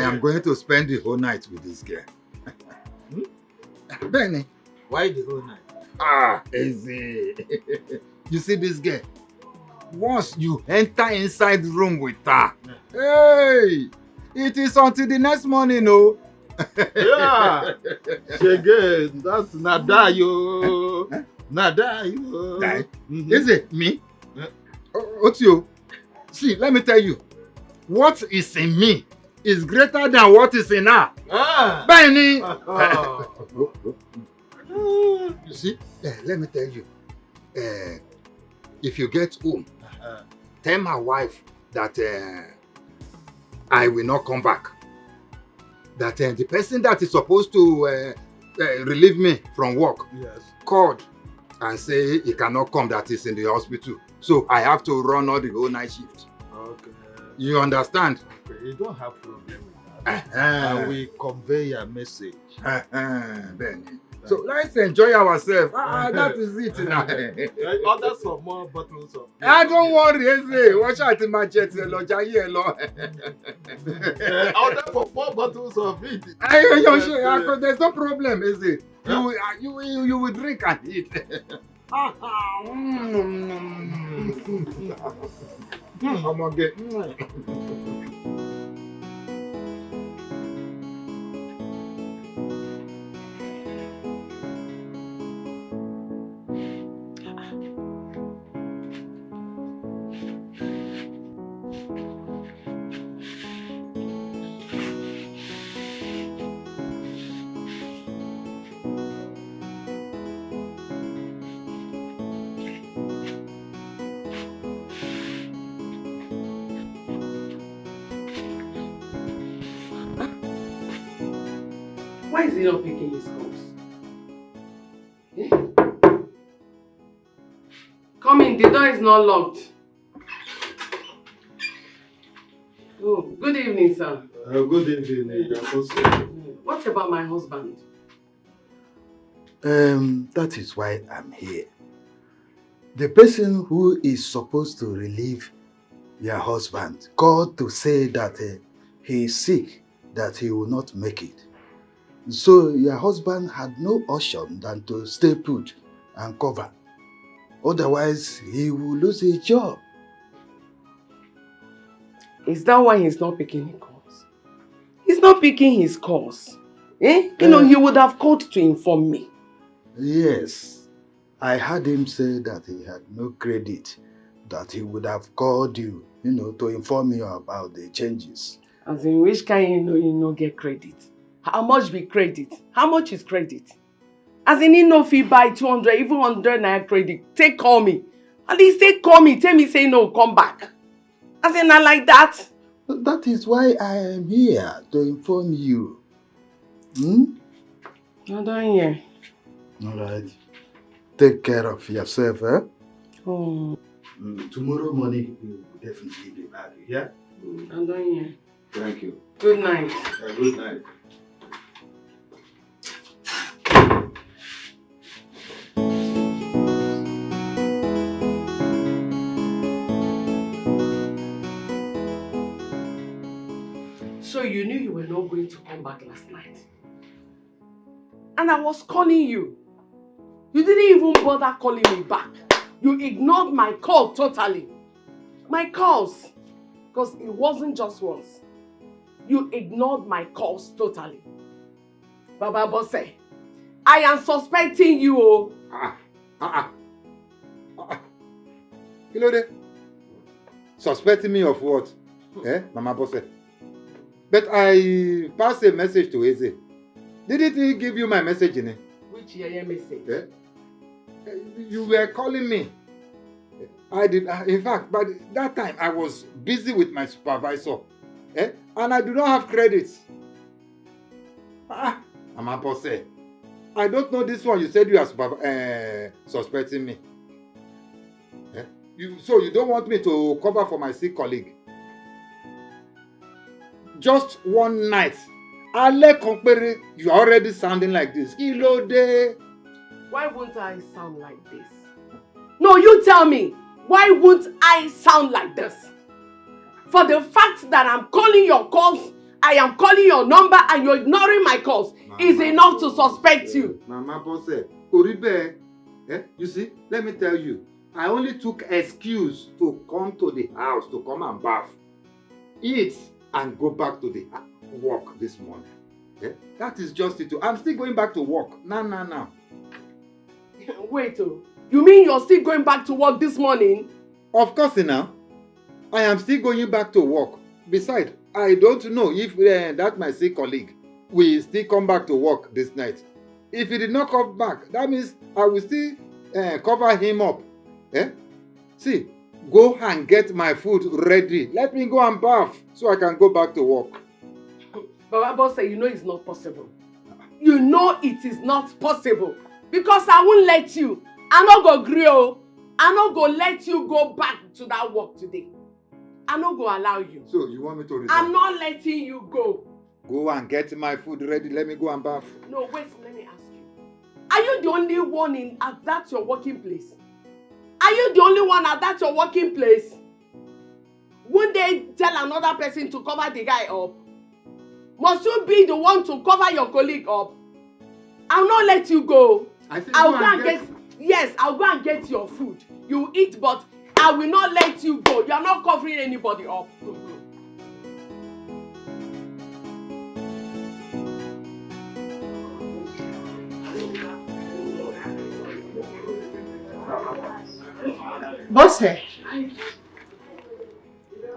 am going to spend the whole night with this girl. Benny. Why the whole night? Easy. You see this girl? Once you enter inside the room with her, hey, it is until the next morning, no? Yeah. Again, that's nada yo. Nada yo. Is it me? What's you? See, let me tell you. What is in me is greater than what is in her. Benny! You see, let me tell you. If you get home, tell my wife that I will not come back. That the person that is supposed to relieve me from work called and say he cannot come, that is in the hospital. So I have to run all the whole night shift. Okay. You understand? Okay. You don't have problem with that. I will convey your message. Benny. So let's enjoy ourselves. That is it now. Order some more bottles of beer. I don't worry, watch out in my jet. Order for 4 bottles of it. There's no problem, is it? You will drink and eat. I'm gonna get. Why is he not picking his calls? Eh? Come in, the door is not locked. Oh, good evening, sir. Good evening. What about my husband? That is why I'm here. The person who is supposed to relieve your husband called to say that he is sick, that he will not make it. So your husband had no option than to stay put and cover. Otherwise, he will lose his job. Is that why he's not picking his calls? He's not picking his calls. Eh? He would have called to inform me. Yes. I heard him say that he had no credit, that he would have called you, to inform you about the changes. As in which kind you get credit? How much be credit? How much is credit? As in if he buy 200, even 100 naira credit, call me. At least call me, tell me say no, come back. As in not like that. That is why I am here, to inform you. I don't hear. Alright. Take care of yourself, eh? Oh. Tomorrow morning, we will definitely be back, yeah? I don't hear. Thank you. Good night. Good night. So you knew you were not going to come back last night. And I was calling you. You didn't even bother calling me back. You ignored my call totally. My calls. Because it wasn't just once. You ignored my calls totally. Baba Bosse, I am suspecting you. Suspecting me of what? Mama Bosse? But I passed a message to Eze. Didn't he give you my message in it? Which message? You were calling me. I did. In fact, by that time I was busy with my supervisor. And I do not have credits. Mama Bosse, I don't know this one. You said you are suspecting me. So you don't want me to cover for my sick colleague? Just one night. Ale compare, you are already sounding like this. Ilode. Why won't I sound like this? No, you tell me. Why won't I sound like this? For the fact that I'm calling your calls I am calling your number and you're ignoring my calls is enough to suspect you. Mama Boss, Oribe, you see, let me tell you, I only took excuse to come to the house to come and bath, eat, and go back to the work this morning. That is just it. I'm still going back to work. Now. Wait, you mean you're still going back to work this morning? Of course, now. I am still going back to work. Besides, I don't know if that my sick colleague will still come back to work this night. If he did not come back, that means I will still cover him up. See, go and get my food ready. Let me go and bath so I can go back to work. Baba Boss, you know it's not possible. You know it is not possible. Because I won't let you. I no go gree o. I no go let you go back to that work today. I no go allow you. So you want me to resign? I'm not letting you go. Go and get my food ready. Let me go and bath. No, wait, let me ask you. Are you the only one at that your working place? Are you the only one at that your working place? Won't they tell another person to cover the guy up? Must you be the one to cover your colleague up? I'll not let you go. I'll go and get... Yes, I'll go and get your food. You eat, but I will not let you go. You are not covering anybody up. Boss,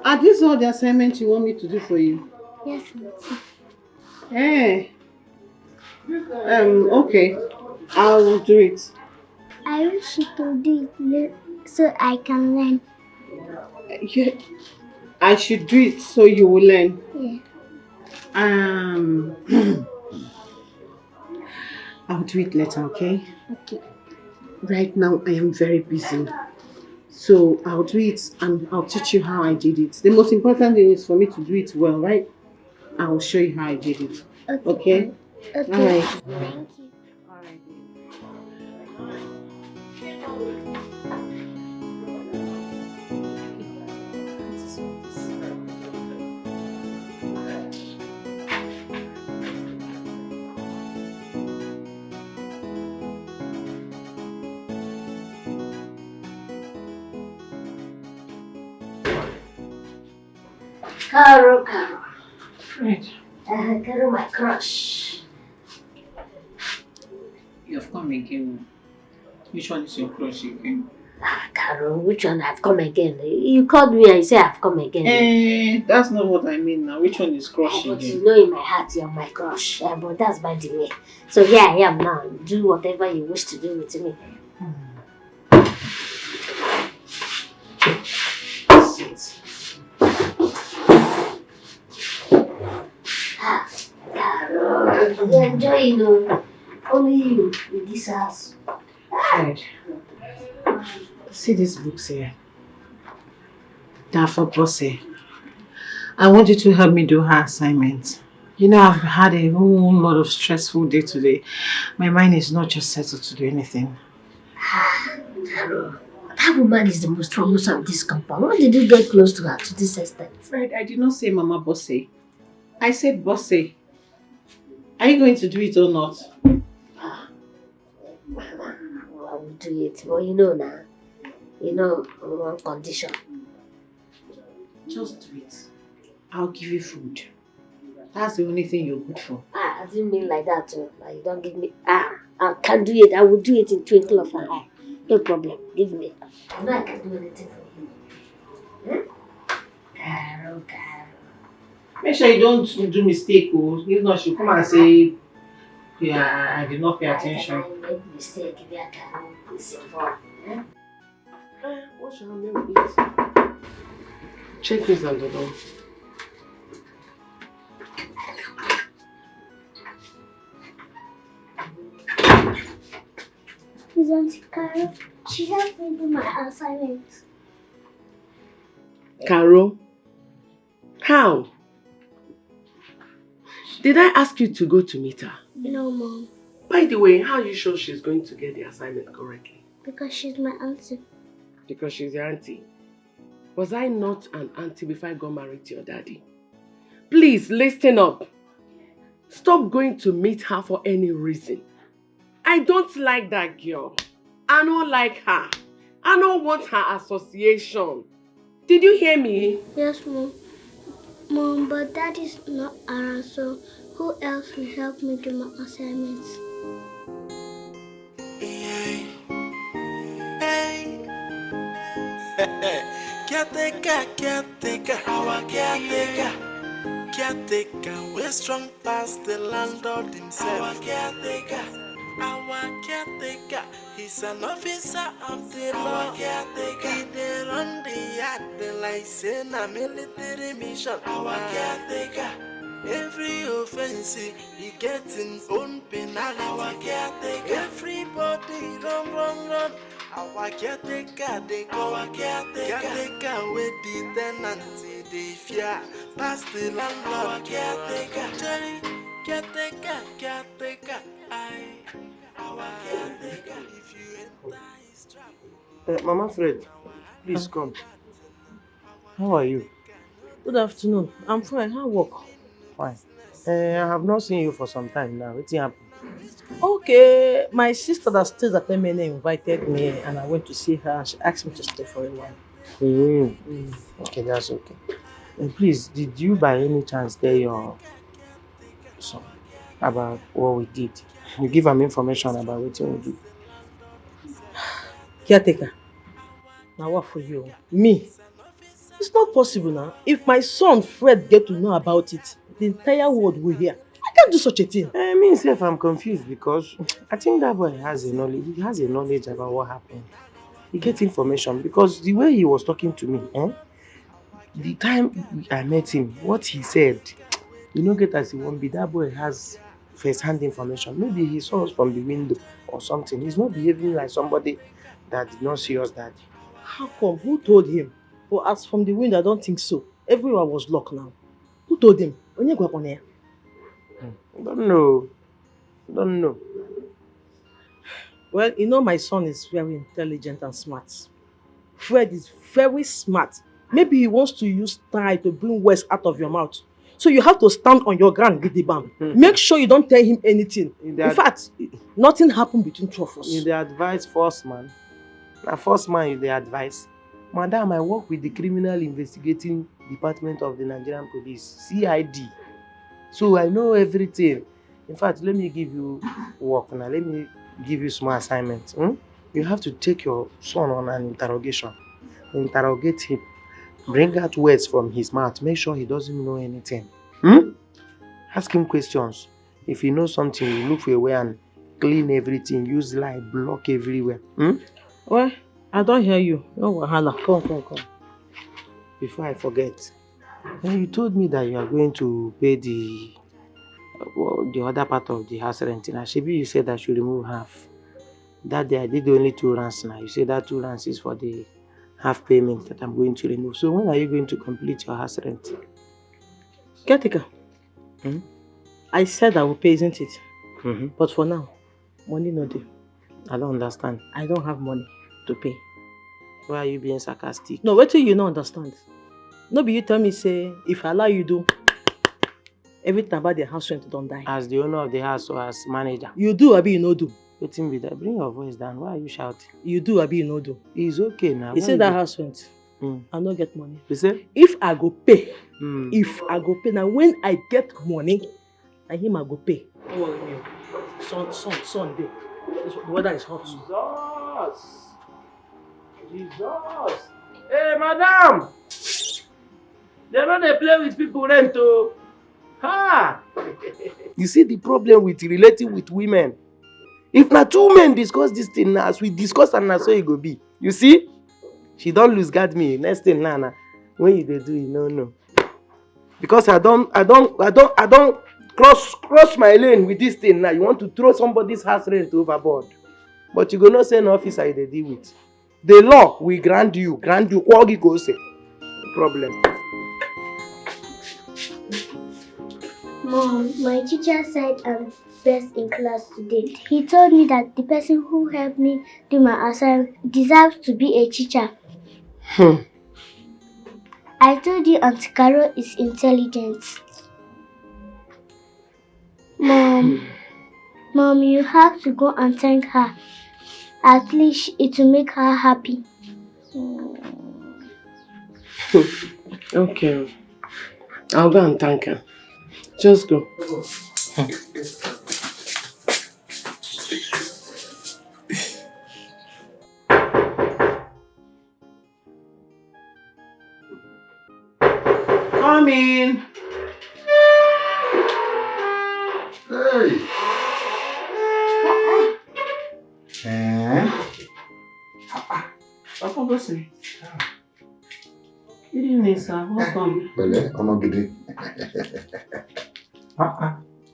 are these all the assignments you want me to do for you? Yes, Hey. Okay. I will do it. I wish you to do it so I can learn. Yeah. I should do it so you will learn. Yeah. I'll do it later, okay? Okay. Right now, I am very busy. So I'll do it and I'll teach you how I did it. The most important thing is for me to do it well, right? I'll show you how I did it. Okay? Okay. All right. Thank you. All right. Caro. Right. Caro, my crush. You've come again. Which one is your crush again? Caro, which one? I've come again. You called me and you said I've come again. That's not what I mean now. Which one is crush But again? you know in my heart you're my crush. But that's by the way. So here I am now. Do whatever you wish to do with me. Caro, you're enjoying only you in this house. Right. See these books here. They're for Bossy. I want you to help me do her assignment. You know, I've had a whole lot of stressful day today. My mind is not just settled to do anything. Caro, that woman is the most troublesome of this compound. Why did you get close to her to this extent? Right, I did not say Mama Bossy. I said Bossy. Are you going to do it or not? I will do it, but you know now. You know, on one condition. Just do it. I'll give you food. That's the only thing you're good for. I didn't mean like that too. Like, you don't give me. I can do it. I will do it in twinkle of an eye. No problem. Give me. I know I can do anything for you. Caro. Make sure you don't do mistake, oh. If not, she'll come and say, yeah, I did not pay attention. I made mistake. If I can, it's involved. What shall I eat? Check this on the door. Is Auntie Carol? She helped me do my assignments. Caro? How? Did I ask you to go to meet her? No, Mom. By the way, how are you sure she's going to get the assignment correctly? Because she's my auntie. Because she's your auntie. Was I not an auntie before I got married to your daddy? Please listen up. Stop going to meet her for any reason. I don't like that girl. I don't like her. I don't want her association. Did you hear me? Yes, Mom. Mom, but Dad is not around, so who else will help me do my assignments? Caretaker, our caretaker. Caretaker, we're strong past the landlord himself. Our caretaker, he's an officer of the law. Caretaker, he dey run the yard, the license, a military mission. Our caretaker, every offense he gets his own penalty. Our caretaker, everybody run. Our caretaker, they go. Our caretaker, with the tenants, they fear. Pass the landlord. Our caretaker, caretaker, our caretaker. If you enter his trap. Mama Fred, please come. How are you? Good afternoon. I'm fine. How work? Fine. I have not seen you for some time now. What's happened? Okay, my sister that stays at MNA invited me and I went to see her and she asked me to stay for a while. Okay, that's okay. Please, did you by any chance tell your son about what we did? You give him information about what we do. Caretaker. Now what for you? Me? It's not possible now. If my son Fred get to know about it, the entire world will hear. I can't do such a thing. Me myself, I'm confused because I think that boy has a knowledge. He has a knowledge about what happened. He gets information because the way he was talking to me, the time I met him, what he said, you know, get as he won't be. That boy has first-hand information. Maybe he saw us from the window or something. He's not behaving like somebody that did not see us that day. How come? Who told him? Well, as from the window, I don't think so. Everyone was locked now. Who told him? When you go up on here? Don't know. Well, you know my son is very intelligent and smart. Fred is very smart. Maybe he wants to use style to bring words out of your mouth. So you have to stand on your ground, Gidibam. Make sure you don't tell him anything. In fact, nothing happened between two of us. You the advice first man. Now first man you the advice. Madam, I work with the Criminal Investigating Department of the Nigerian Police, CID. So I know everything. In fact, let me give you work now. Let me give you small assignment. You have to take your son on an interrogation. Interrogate him. Bring out words from his mouth. Make sure he doesn't know anything. Ask him questions. If he knows something, you look for a way and clean everything. Use light, block everywhere. Well, I don't hear you. No wahala. Come. Before I forget, you told me that you are going to pay the other part of the house rent. Now, Shebi, you said I should remove half. That day I did only 2 rands now. You said that 2 rands is for the half payment that I'm going to remove. So when are you going to complete your house rent? Caretaker. I said I will pay, isn't it? But for now, money no due. I don't understand. I don't have money to pay. Why are you being sarcastic? No, wait till you don't understand. No be you tell me say, if I allow you do, everything about the house rent don't die. As the owner of the house or as manager? You do, abi you no do. Waiting with that. Bring your voice down. Why are you shouting? You do, abi you no do. It's okay now. You say that house rent, I no get money. You say? If I go pay, now when I get money, I him I go pay. Don't worry me. Son day. The weather is hot. Jesus! Hey, madam! They don't play with people rent too. Ha! You see the problem with relating with women. If na 2 men discuss this thing now, as we discuss and na so it go be. You see? She don't lose guard me. Next thing now, when you dey do it, no. Because I don't cross my lane with this thing now. You want to throw somebody's house rent overboard. But you go not say no officer you dey deal with. The law will grant you. Kwagi go say. Problem. Mom, my teacher said I'm best in class today. He told me that the person who helped me do my assignment deserves to be a teacher. I told you Auntie Carol is intelligent. Mom, you have to go and thank her. At least it will make her happy. Okay. I'll go and thank her. Just go. Come in. Hey. Papa Bossy. Good evening, sir. Welcome. Well, I'm gidi.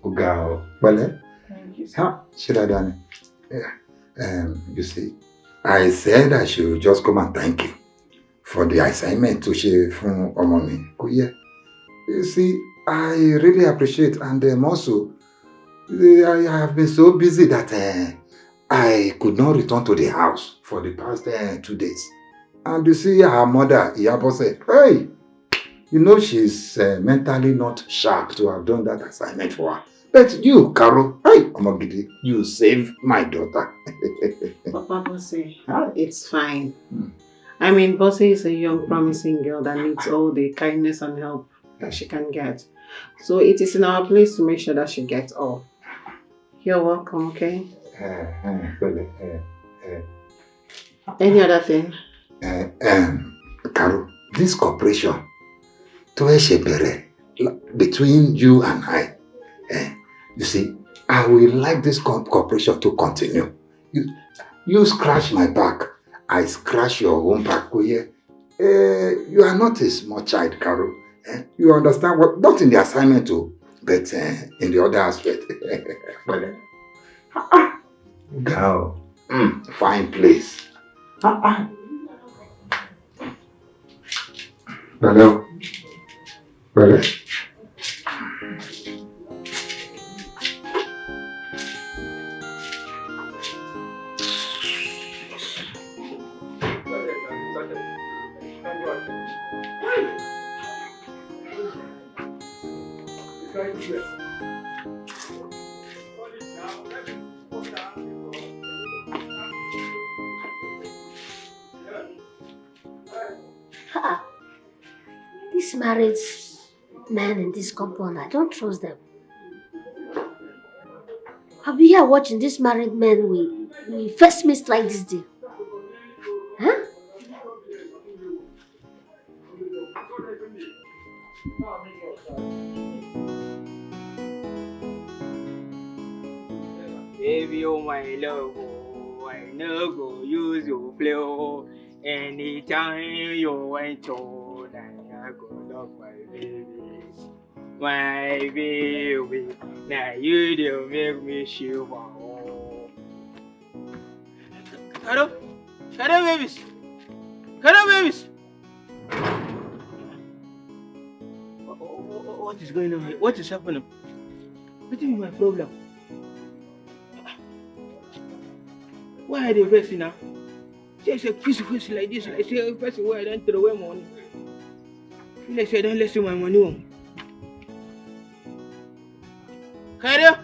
Ugao. Well, Thank you, sir. how should I done? Yeah. You see, I said I should just come and thank you for the assignment to share from Omomi. You see, I really appreciate, and also, I have been so busy that I could not return to the house for the past 2 days. And you see, her mother, Iyabo, said, hey, you know she's mentally not sharp to have done that assignment for her. But you, Carol, hey, Omogidi, you saved my daughter. Papa Bossy, it's fine. I mean, Bossy is a young, promising girl that needs all the kindness and help that she can get. So it is in our place to make sure that she gets all. You're welcome, okay? Any other thing? Carol, this cooperation between you and I, you see, I will like this cooperation to continue. You scratch my back, I scratch your own back. You are not a small child, Carol. You understand what? Not in the assignment too, but in the other aspect. Girl, fine place. Hello. Hello. These married men in this compound, I don't trust them. I'll be here watching these married men we first missed like this deal. Huh? Baby, oh my love, oh, I no go use your play. Anytime you want to, I go love my baby. My baby, now you do make me shiver. Hello, babies. Hello, babies. What is going on here? What is happening? What is my problem? Why are they facing now? Say a piece of face like this, like say a person where I don't throw away money. Like say I don't listen my money home. Kare,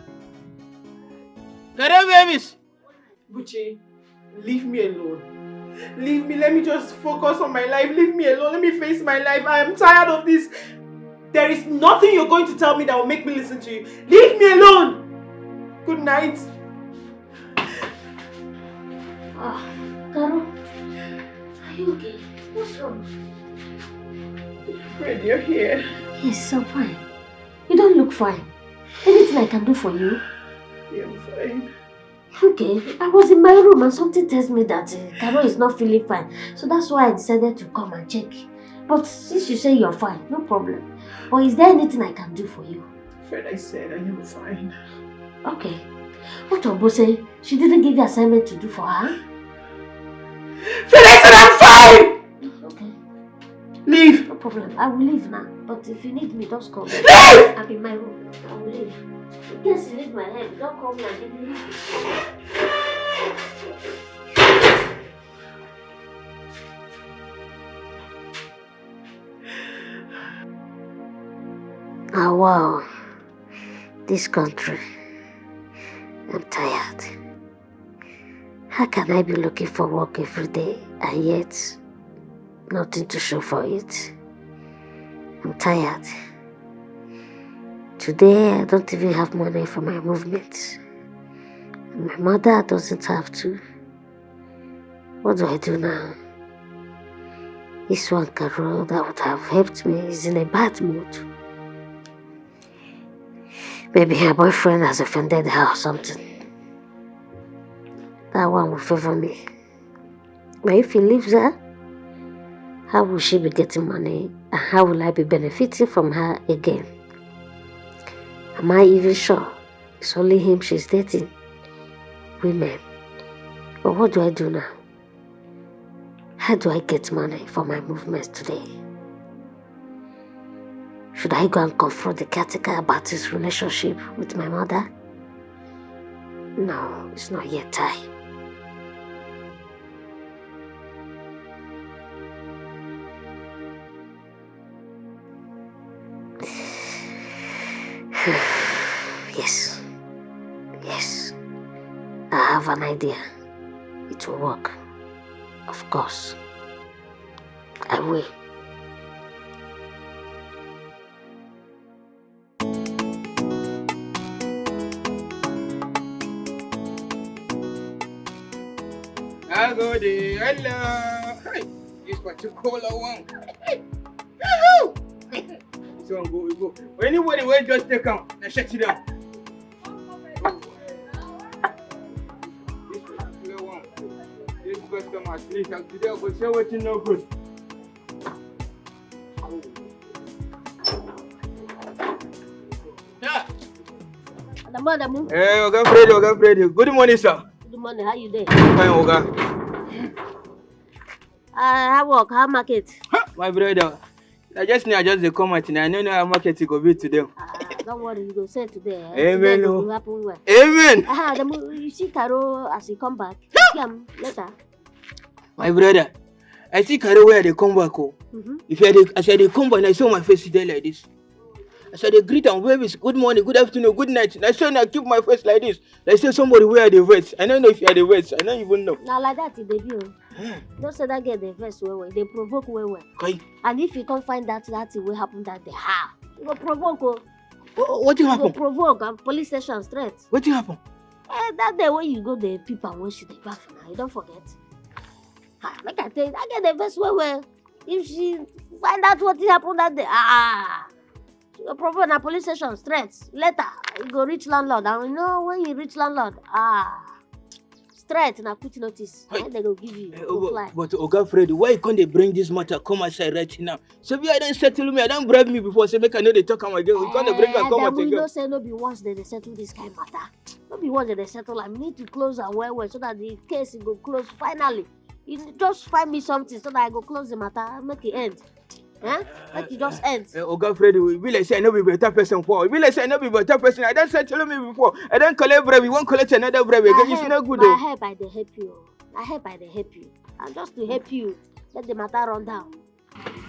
babies! Buchi, leave me alone. Leave me, let me just focus on my life. Leave me alone, let me face my life. I am tired of this. There is nothing you're going to tell me that will make me listen to you. Leave me alone! Good night. Carol, are you okay? What's wrong? Fred, you're here. Yes, I'm fine. You don't look fine. Anything I can do for you? Yeah, I'm fine. Okay, I was in my room and something tells me that Carol is not feeling fine. So that's why I decided to come and check. But since you say you're fine, no problem. Or is there anything I can do for you? Fred, I said I am fine. Okay. What Obo say? She didn't give you assignment to do for her? Fred, I said I'm fine! Okay. Leave! No problem. I will leave now. But if you need me, just call me. Leave! I'm in my room. I will leave. In case you need my help, don't call me and give me. Ah, wow. This country. I'm tired. How can I be looking for work every day and yet nothing to show for it? I'm tired. Today I don't even have money for my movement. And my mother doesn't have to. What do I do now? This one Carol that would have helped me is in a bad mood. Maybe her boyfriend has offended her or something. That one will favor me. But if he leaves her, how will she be getting money and how will I be benefiting from her again? Am I even sure it's only him she's dating? Women. But what do I do now? How do I get money for my movements today? Should I go and confront the caretaker about his relationship with my mother? No, it's not yet time. Yes. Yes. I have an idea. It will work. Of course. I will. I go there, hello. Hey, this particular one. This one go. Anybody will just take out and shut it down. This particular one. This customer, please, today I will say what you know good. Yeah. Hey, Oga Freddy. Good morning, sir. Good morning, how you doing? Fine, Oga. How work, how market? My brother, I just dey come out now. I know how market go be today. Don't worry, you go sell today. Amen. Today will happen well. Amen. You see Caro as he come back. See him later. My brother, I see Caro where they come back. As I dey come back, I saw my face there like this. As I dey greet am, babies, good morning, good afternoon, good night. I say I keep my face like this. Like say somebody where the vex. I don't know if you are the vex. I don't even know. Now like that, they do. Don't say that get the vex well. They provoke well. Okay. And if you can't find that will happen that day, you go provoke. What did happen? You go provoke and police station straight. What did happen? That day when you go the people when she dey back for now, you don't forget. Like I tell you, I get the vex well. If she find out what happened that day, she go provoke na police station straight. Later, you go reach landlord, and you know when you reach landlord, straight na put notice. They go give you. But Oga Freddy, why you can't they bring this matter come outside right now? So I don't settle me, I don't bribe me before, so make I know they talk am again. We can't bring her come out again. We don't say no be once they settle this kind of matter. No be once they settle. I need to close her well so that the case go close finally. You just find me something so that I go close the matter, make it end. Like it just ends. Oga Freddy, we be like say I no be better person for. We be like say I no be better person. I don't settle me before. I don't collect bribe. We won't collect another bribe again. It's not good though. I help, I dey help you. And just to help you, let the matter run down.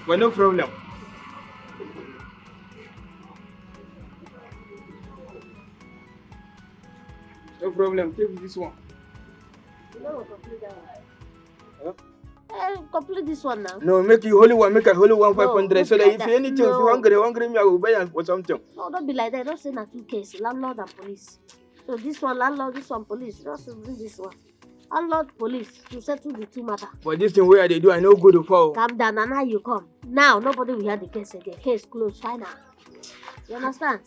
But no problem. No problem. Take this one. No, complete that one. Complete this one now. No, make you holy one, 500. So that if anything, if you hungry, me I will buy for something. No, don't be like that. Don't say that two cases, landlord and police. So this one landlord, this one police. Just bring this one. Landlord, police, to settle the two matter. But this thing where they do, I know good for. Calm down, and now you come. Now nobody will hear the case again. Case closed, final. You understand?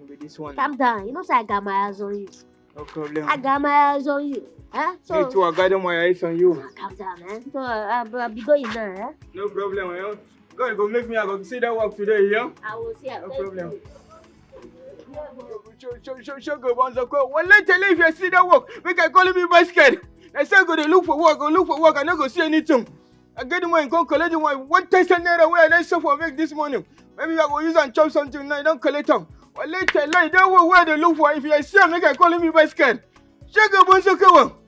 With this one. Calm down. You know, say I got my eyes on you. No problem. I got my eyes on you. So me too, I got my eyes on you. Calm down, So I'll be going now, No problem, God go make me I go see that work today, yeah? I will see. No problem. Show go once a call. Well, let tell you if you see that work, make I call me basket. I say go to look for work, I no go see anything. I get the money, go collect the money. 1,000 naira where I don't suffer make this morning. Maybe I go use and chop something now, I don't collect them. Well, let tell you that work where they look for. If you see make I call me basket. Show go once a call.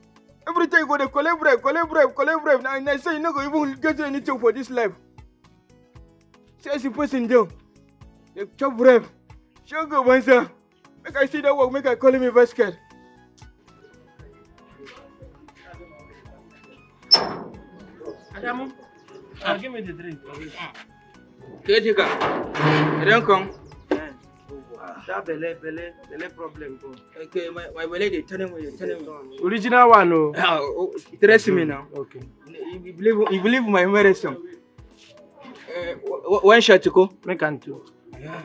Every time you go to collect bribe. Now I say you no go even get anything for this life. Say the person down. They chop bribe. Sure go, Banza. Make I see that work, make I call me basket. Jamu, give me the drink. Caretaker, you don't come. That belly problem. Okay, my belly, they tell me. Original one, no. Trust me now. Okay. You believe my medicine. One shot to go. Make and two. Yeah.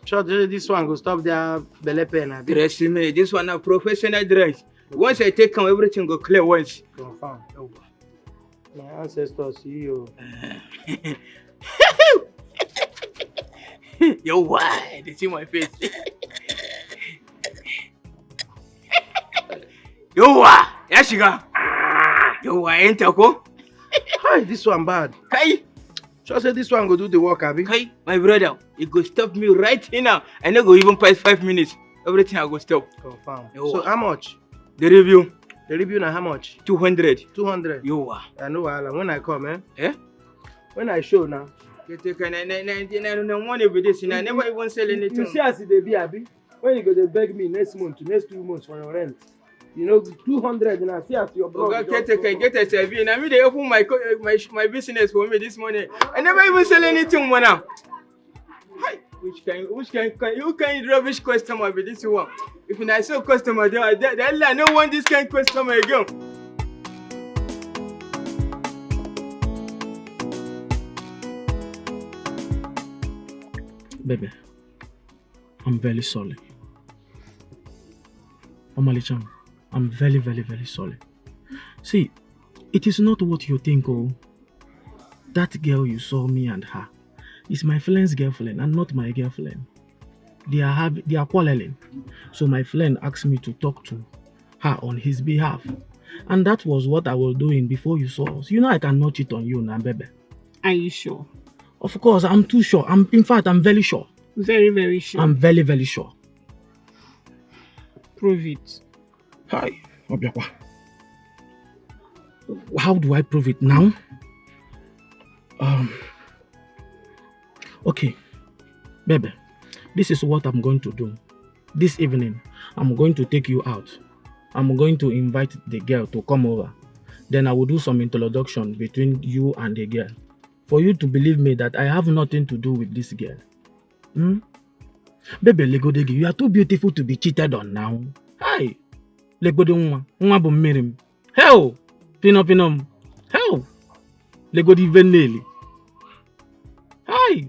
Sure, this one go stop their belly pain. Trust me, this one a professional drugs. Once I take them, everything go clear once. Confirm. My ancestors see you. Yo, why? They see my face. Yo, why? Here she go. Yo, why? Enter ko? Hi, this one bad. Hey. Sure say this one go do the work, abi? Hey, my brother, you go stop me right here now. I no go even pass 5 minutes. Everything I go stop. Confirm. Yo, So how much? the review? The review now how much? 200. 200. Yo, why? I know when I come, Eh? When I show now. I don't want to be this, and I never even sell anything. You see as they be, abi? When you go to beg me next 2 months for your rent. You know, 200 and I see as your brother. Caretaker, get a survey. And I mean, they open my business for me this morning. I never even sell anything more now. Which kind you can rubbish customer with this one? If I sell customer, then I don't want this kind of customer again. Baby, I'm very sorry. Omalicham, I'm very, very, very sorry. See, it is not what you think, oh. That girl you saw me and her is my friend's girlfriend and not my girlfriend. They are quarreling. So my friend asked me to talk to her on his behalf. And that was what I was doing before you saw us. You know I cannot cheat on you now, baby. Are you sure? Of course, I'm too sure. In fact, I'm very sure. Very, very sure. I'm very, very sure. Prove it. Hi, Obiakwa. How do I prove it now? Okay, baby, this is what I'm going to do. This evening, I'm going to take you out. I'm going to invite the girl to come over. Then I will do some introduction between you and the girl. For you to believe me that I have nothing to do with this girl. Baby, Legodegi, you are too beautiful to be cheated on now. Hi. Legodi nwa bụ mmiri m. Hell! Pinom. Hell! Legodi veneli. Hi.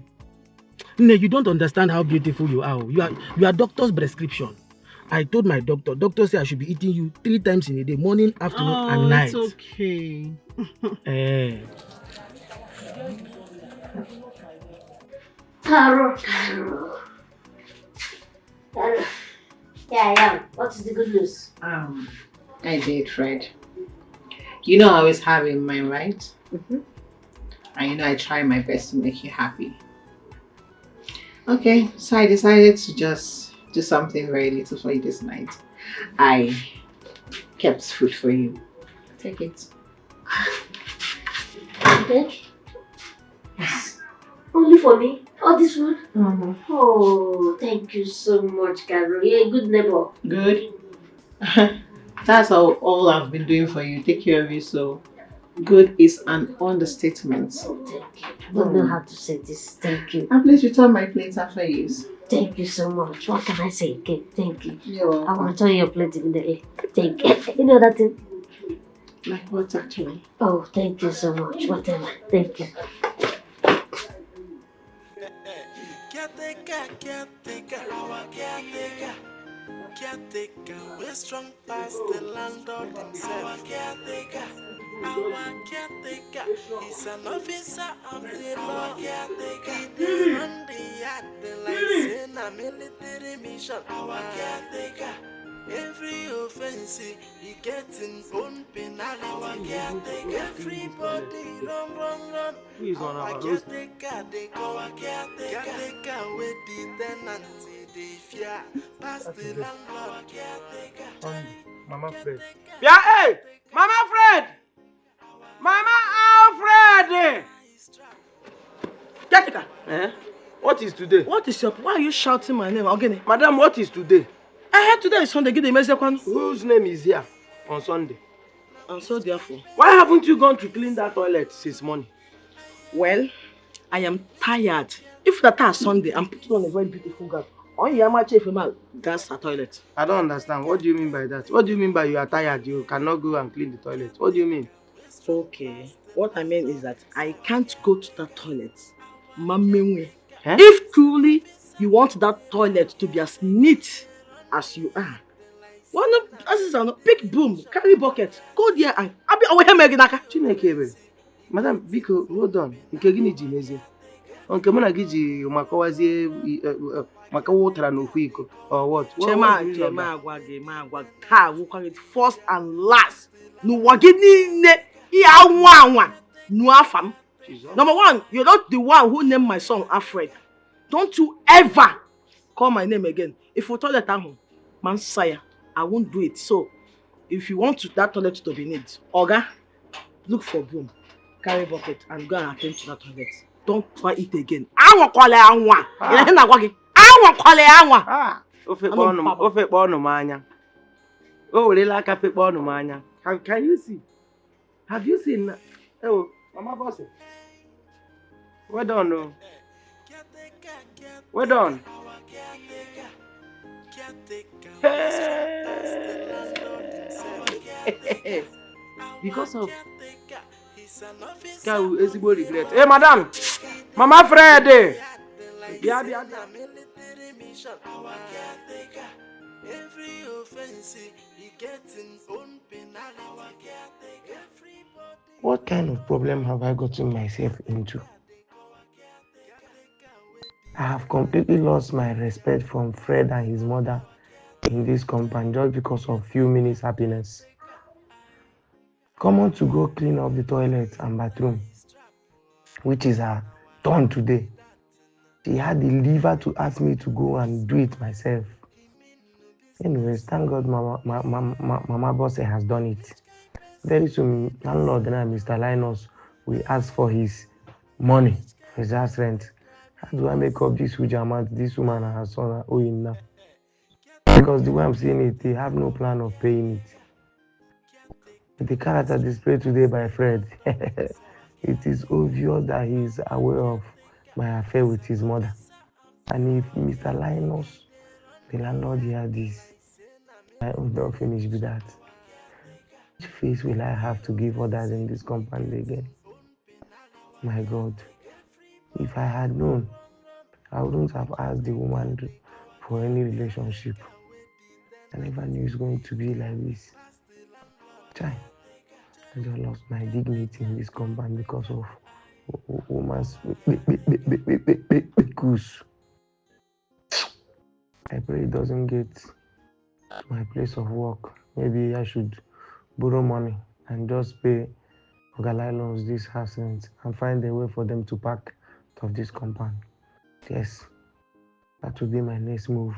No, you don't understand how beautiful you are. You are doctor's prescription. I told my doctor said I should be eating you 3 times in a day, morning, afternoon, and night. It's okay. Carol. Yeah, I am. What is the good news? I did, Fred. You know I always have in mind, right? And you know I try my best to make you happy. Okay, so I decided to just do something very little for you this night. I kept food for you. Take it. Okay. Yes. Only for me? All this food? Oh, thank you so much, Carol. You're a good neighbor. Good? That's all I've been doing for you. Take care of you, so good is an understatement. Oh, thank you. I don't know how to say this. Thank you. And please return my plate after use. Thank you so much. What can I say again? Thank you. You're welcome. I will return your plate immediately. Thank you. You know that thing? Like what, actually? Oh, thank you so much. Whatever. Thank you. Caretaker, we're strong past the landlord himself. Our caretaker, he's an officer of the law. He run the yard like saying a military mission. Our caretaker, every offense he gets his own penalty. Our caretaker, everybody run. Who is on our road? Caretaker, they call our caretaker with the tenants. They fear past the landlord. Mama Fred. Yeah, hey! Mama Fred! Mama Alfred! Caretaker. Eh? What is today? What is your... Why are you shouting my name again? Madam, what is today? I heard today is Sunday. Give the message. Whose name is here on Sunday? And so therefore... Why haven't you gone to clean that toilet since morning? Well, I am tired. If that is Sunday, I'm putting on a very beautiful gown. On your match if you gas a toilet. I don't understand. What do you mean by that? What do you mean by you are tired? You cannot go and clean the toilet. What do you mean? Okay. What I mean is that I can't go to the toilet. Mami, eh? If truly you want that toilet to be as neat as you are, why not? As is a big broom, carry bucket, go there and I'll be away Meginaka. Chineke, Madam, Biko, hold on. Nkegini jineze. Onke muna giji makawazi makawotra no kwiko or what? Chema agwa ka wukwa first and last. No wagini ne iya nwa no afam. Number one, you're not the one who named my son Alfred. Don't you ever call my name again. If you toilet at home, man sire, I won't do it. So, if you want that toilet to be neat, Oga, look for broom, carry bucket, and go and attend to that toilet. Don't try it again. I won't call it anwa. I won't call it anwa. Ofe bono manya. Oh, lila ka fe bono manya. Can you see? Have you seen? Oh, Mama Boss. Well done, no. Well done. Hey. Because of Cow is regret. Hey, madam, Mama Fred. Yeah. Every offense he gets in own penalty. What kind of problem have I gotten myself into? I have completely lost my respect from Fred and his mother in this compound just because of few minutes happiness. Come on to go clean up the toilet and bathroom, which is her turn today. She had the liver to ask me to go and do it myself. Anyways, thank God Mama Boss has done it. Very soon, Landlord and Mr. Linus will ask for his money, his house rent. How do I make up this huge amount this woman and her son are owing now? Because the way I'm seeing it, they have no plan of paying it. With the character displayed today by Fred, it is obvious that he is aware of my affair with his mother. And if Mr. Linus, the landlord, hear this, I will not finish with that. Which face will I have to give others in this compound again? My God, if I had known, I wouldn't have asked the woman for any relationship. I never knew it's going to be like this. Chai, I just lost my dignity in this compound because of woman's goose. I pray it doesn't get to my place of work. Maybe I should borrow money and just pay Ogalilons this house rent and find a way for them to pack out of this compound. Yes, that will be my next move.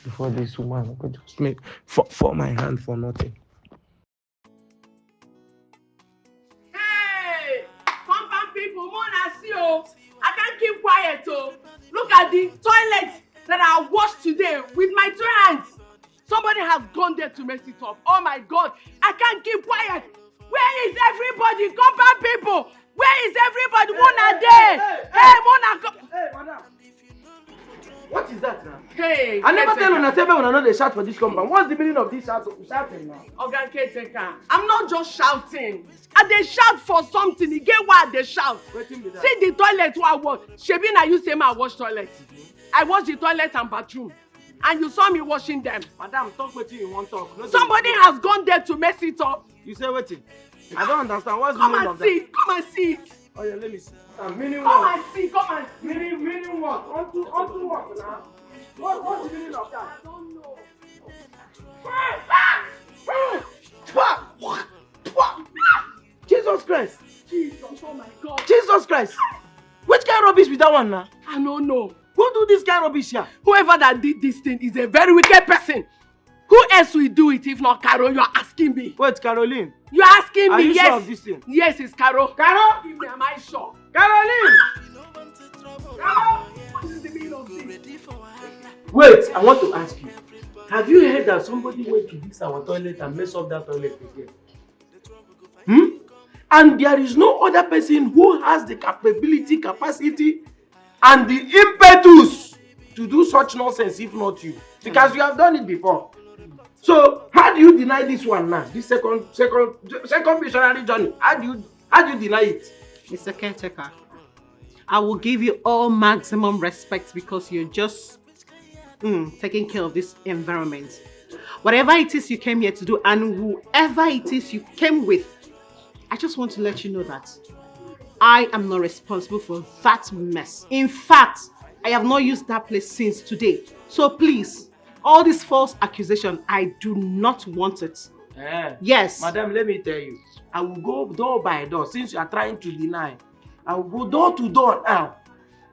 Before this woman could just make for my hand for nothing. Hey, compound people, Mona see you. I can't keep quiet. Oh, look at the toilet that I washed today with my 2 hands. Somebody has gone there to mess it up. Oh my God, I can't keep quiet. Where is everybody? Compound people, where is everybody? Mona there. Hey, Mona. Hey, madam. What is that now? Hey, I never tell you when I know they shout for this compound. What's the meaning of this shouting now? Oga Caretaker, I'm not just shouting. And they shout for something. You get why they shout. See the toilet where I wash. Shebi na you say I wash toilet. I wash the toilet and bathroom. And you saw me washing them. Madam, talk what you want to talk. No, somebody has gone there to mess it up. You say waiting. I don't understand. What's the meaning of that? Come and see it. Oh yeah, let me see. Meaning come what? And see, come and see. Meaning what? Onto what now? What's the meaning of that? I don't know. Jesus Christ! Jesus, oh my God! Jesus Christ! Which kind of rubbish be that one now? I don't know. Who do this kind of rubbish here? Whoever that did this thing is a very wicked person. Who else will do it if not Carol? You are asking me. Wait, Caroline? You are asking me, are you yes. sure of this thing? Yes, it's Carol. Carol? Am I sure? Caroline! What is the meaning of this? Wait, I want to ask you. Have you heard that somebody went to this our toilet and messed up that toilet again? And there is no other person who has the capacity, and the impetus to do such nonsense if not you. Because you have done it before. So, how do you deny this one now? This second missionary journey. How do you deny it? Mr. Caretaker, I will give you all maximum respect because you're just taking care of this environment. Whatever it is you came here to do and whoever it is you came with, I just want to let you know that I am not responsible for that mess. In fact, I have not used that place since today. So please, all these false accusations, I do not want it. Yes. Madam, let me tell you. I will go door by door since you are trying to deny. I will go door to door now,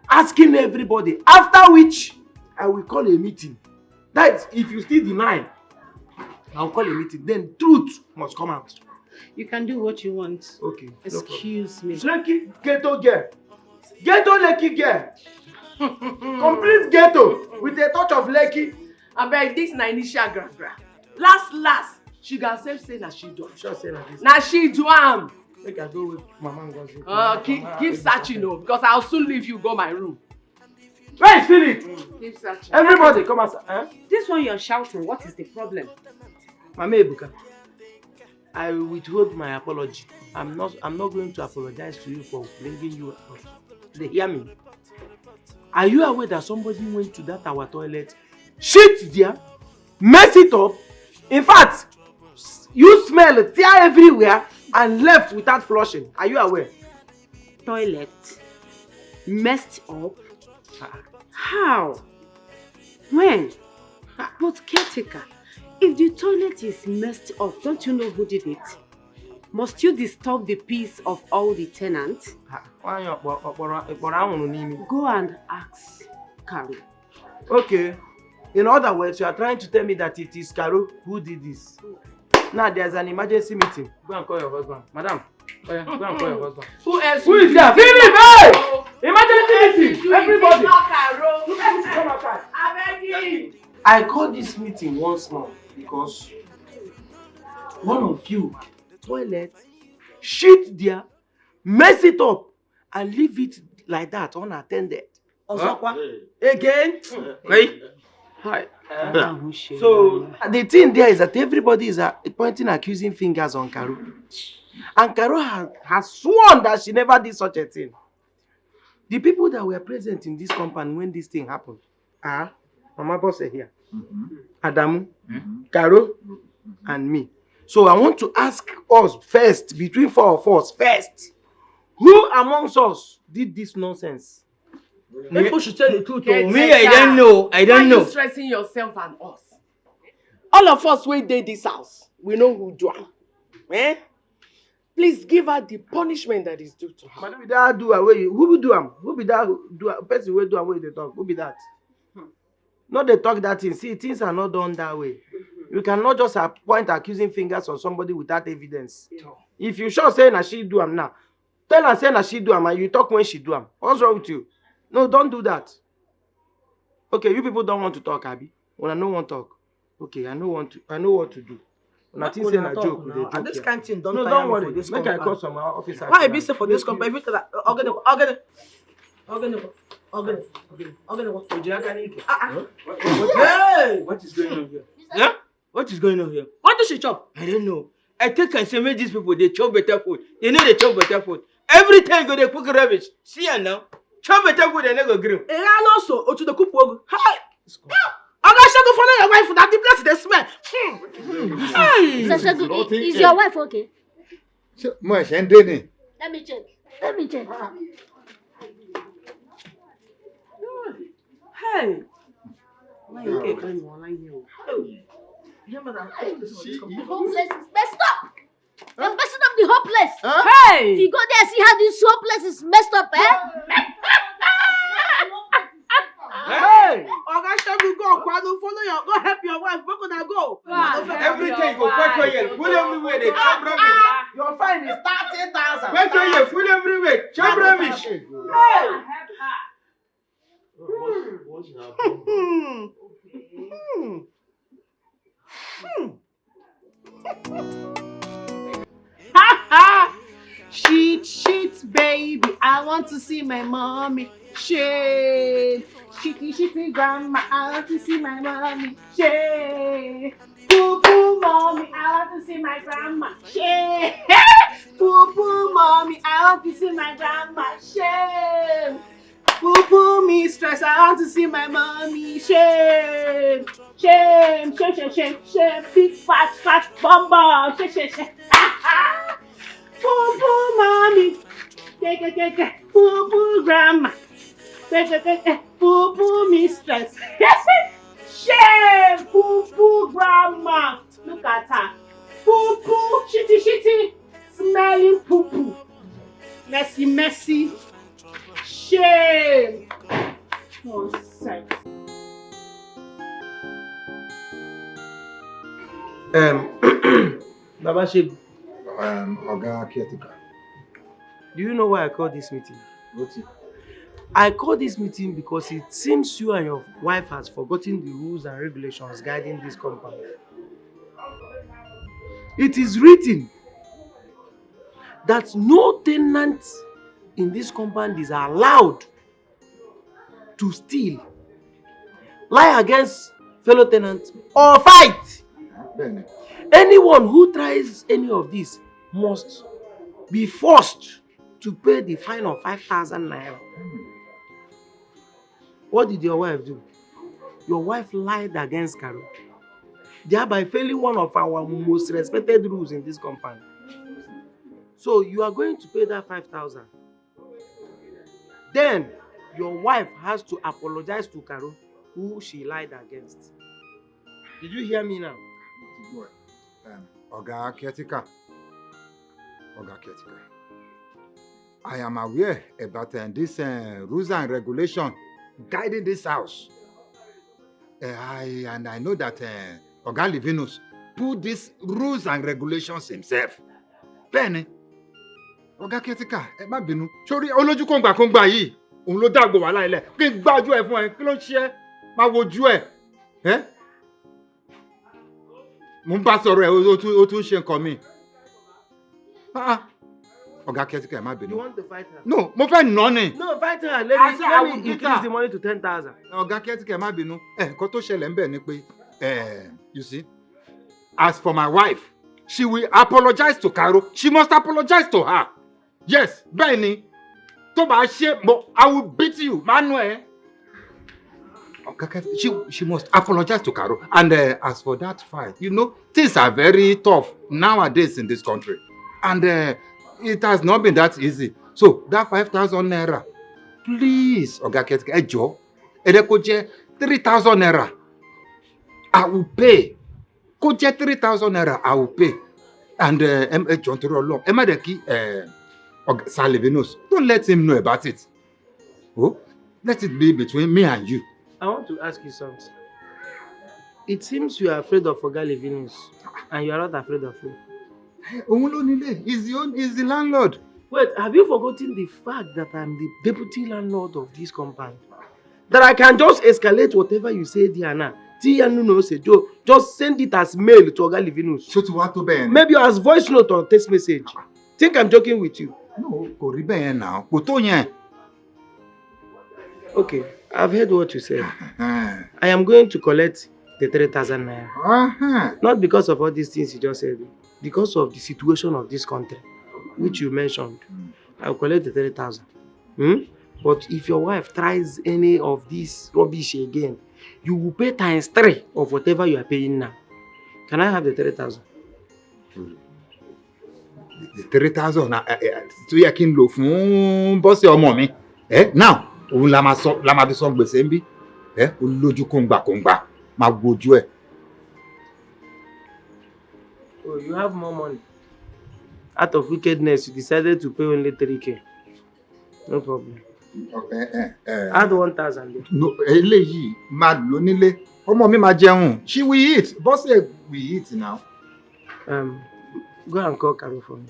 asking everybody. After which, I will call a meeting. That is, if you still deny, I will call a meeting. Then truth must come out. You can do what you want. Okay. Excuse me. Lucky ghetto girl. Ghetto lucky girl. Complete ghetto with a touch of lucky. I beg this na initial gra. Last, she got self say na she do. Sure say na this. Na she do am. Make I go with Mama Ngozi. Keep searching, because I'll soon leave you go my room. Where is Philip? Keep searching. Everybody come outside. This one you're shouting, what is the problem? Mama Ebuka, I withhold my apology. I'm not going to apologize to you for bringing you out. They hear me. Are you aware that somebody went to that our toilet, shit there, mess it up? In fact, you smell it, tear everywhere, and left without flushing. Are you aware? Toilet messed up? How? When? But Caretaker, if the toilet is messed up, don't you know who did it? Must you disturb the peace of all the tenants? Go and ask Carol. Okay. In other words, you are trying to tell me that it is Carol who did this. Now there's an emergency meeting. Go and call your husband. Madam, go and call your husband. Who else? Who is there? Philip! Hey! Emergency meeting! Everybody! Come outside. I call this meeting once more because one of you toilet, shit there, mess it up, and leave it like that unattended. Again? Hey. Hi. So the thing there is that everybody is pointing accusing fingers on Carol. And Carol has sworn that she never did such a thing. The people that were present in this compound when this thing happened are Mama Boss here, Adamu, Carol, and me. So I want to ask us first, between four of us first, who amongst us did this nonsense? People should tell the truth. Me, I don't know. Why are you stressing yourself and us? All of us wey dey this house, we know who do am. Please give her the punishment that is due to her. Madam, that do away. Who will do am? Who be that person wey do am wey dey talk? Who be that? Not they talk that thing. See, things are not done that way. You cannot just point accusing fingers on somebody without evidence. If you sure say na she do am now, tell her say na she do am and you talk when she do am. What's wrong with you? No, don't do that. Okay, you people don't want to talk, Abi. When I don't want to talk. Okay, I know what to do. When I think say na joke, they joke. This kind of thing don't worry. Make I call some officer. Why be say for this company? Everything that Hey! What is going on here? Yeah? What is going on here? What does she chop? I don't know. I think I say make these people they chop better food. They know they chop better food. Every time go they cook rubbish. See her now. Chop better food and they go grill. And also, to the cook work. Hi! I'm not sure go follow your wife for that. The place they smell. Hey! Is your wife okay? Let me check. Hey! The whole place is messed up. They're messing up the whole place. Hey! If you go there and see how this whole place is messed up, Hey! Go help your wife. Where could I go? Everything go quite well. Full everywhere. They chop rubbish. Your fine is 30,000. Quite well. Full everywhere. Chop rubbish. Hey! Shit, baby. I want to see my mommy. Shit. Shitty, grandma. I want to see my mommy. Shit. Poo, mommy. I want to see my grandma. Shit. Poo, mommy. I want to see my grandma. Shame. Poo, mistress. I want to see my mommy. Shame. Shame. Big fat bumble. Shame. Poo, mommy. Poo, grandma. Poo, mistress. Shame. Poo, grandma. Look at her. Poo, shitty. Smelling poo. Messy. Shame. Nonsense. Baba Shebu, Oga Caretaker. do you know why I called this meeting? What's it? I called this meeting because it seems you and your wife has forgotten the rules and regulations guiding this compound. It is written that no tenant in this compound is allowed to steal, lie against fellow tenants, or fight. Bene. Anyone who tries any of this must be forced to pay the fine of 5,000 naira. What did your wife do? Your wife lied against Carol, thereby failing one of our most respected rules in this compound. So you are going to pay that 5,000. Then your wife has to apologize to Carol, who she lied against. Did you hear me now? Oga Caretaker. I am aware about this rules and regulation guiding this house. I know that Oga Livinus put these rules and regulations himself. Bẹ́ẹ̀ni, Oga Caretaker, ẹ má bínú. Sórí olójú kòǹgbà yìí, òun ló dàgbò wàhálà ilẹ̀. Kí n gbájú ẹ fún ẹ, kí ló ń ṣe ẹ́? Máa wojú ẹ. Mo ń bá sọ̀rọ̀ ẹ, ó tún ṣe nǹkan mi. Oga Caretaker, ẹ má bínú. You want to fight her? No, mo fẹ́ nà ni. No, fight her. I Let me increase the money to 10,000. Oga Caretaker, ẹ má bínú. Nǹkan tó ṣẹlẹ̀ ń bẹ̀ ni pé, you see, as for my wife, she will apologize to Carol. She must apologize to her. Yes, bẹ́ẹ̀ ni. Tó bá ṣe, I will beat you, Manuel. She must apologize to Carol. And as for that fight, you know, things are very tough nowadays in this country. And it has not been that easy. So that 5,000 naira, please, Oga Caretaker, ẹ jọ̀ọ́, ẹ jẹ́ kó jẹ́ 3,000 naira. I will pay. Kó jẹ́ 3,000 naira, I will pay. And ẹ jọ̀ọ́ nítorí Ọlọ́run, ẹ má dẹ̀ kí Sir Livinus, don't let him know about it. Oh, let it be between me and you. I want to ask you something. It seems you are afraid of Oga Livinus and you are not afraid of him. Òun ló nílé. He's the landlord. Wait, have you forgotten the fact that I'm the deputy landlord of this compound? That I can just escalate whatever you say there now. Just send it as mail to Oga Livinus. Ṣó ti wá tó bẹ́ẹ̀ ni? Maybe as voice note or text message. Think I'm joking with you? No, kò rí bẹ́ẹ̀ now. Kò tó yẹn. Okay, I've heard what you said. I am going to collect the 3,000 naira. Not because of all these things you just said, because of the situation of this country, which you mentioned. I'll collect the 3,000. But if your wife tries any of this rubbish again, you will pay ×3 of whatever you are paying now. Can I have the 3,000? The 3,000 tó yẹ kí n lò fún bọ́sẹ̀ ọmọ mi. Now, òun la máa fi sọ gbèsè ń bí. Olójú kòǹgbà máa wojú ẹ̀. Oh, you have more money. Out of wickedness, you decided to pay only 3K. No problem. Add 1,000 there. No, eléyìí máa lò nílé. Ọmọ mi máa jẹun. She will eat. Bọ́sẹ̀ will eat now. Go and call Carol for me.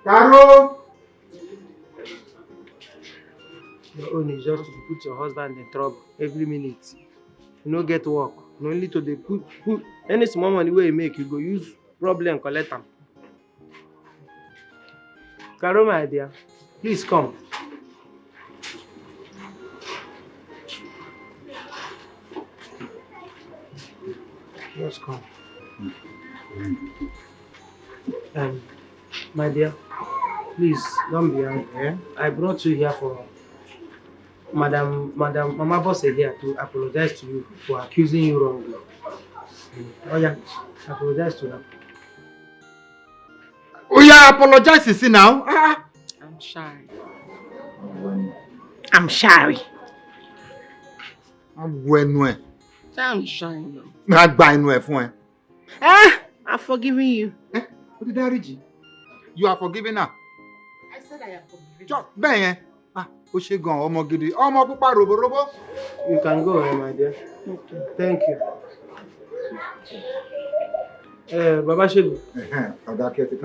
Carol! Your own is just to put your husband in trouble every minute. You no get work. No only to dey put any small money wey you make, you go use problem collect am. Caro, my dear, please come. Just come. My dear, please don't be angry. I brought you here for Mama Boss here to apologize to you for accusing you wrongly. Oh yeah, apologize to them. Oh yeah, apologize, you see now. I'm shy. I'm sorry. I'm shy now. Not buying no phone. I'm forgiving you. What did I read you? You are forgiving her. I said I am forgiving Just ben. O ṣe gan ọmọ gidi. Ọmọ pupa robo robo. You can go, my dear. Okay. Thank you. Baba Shegu.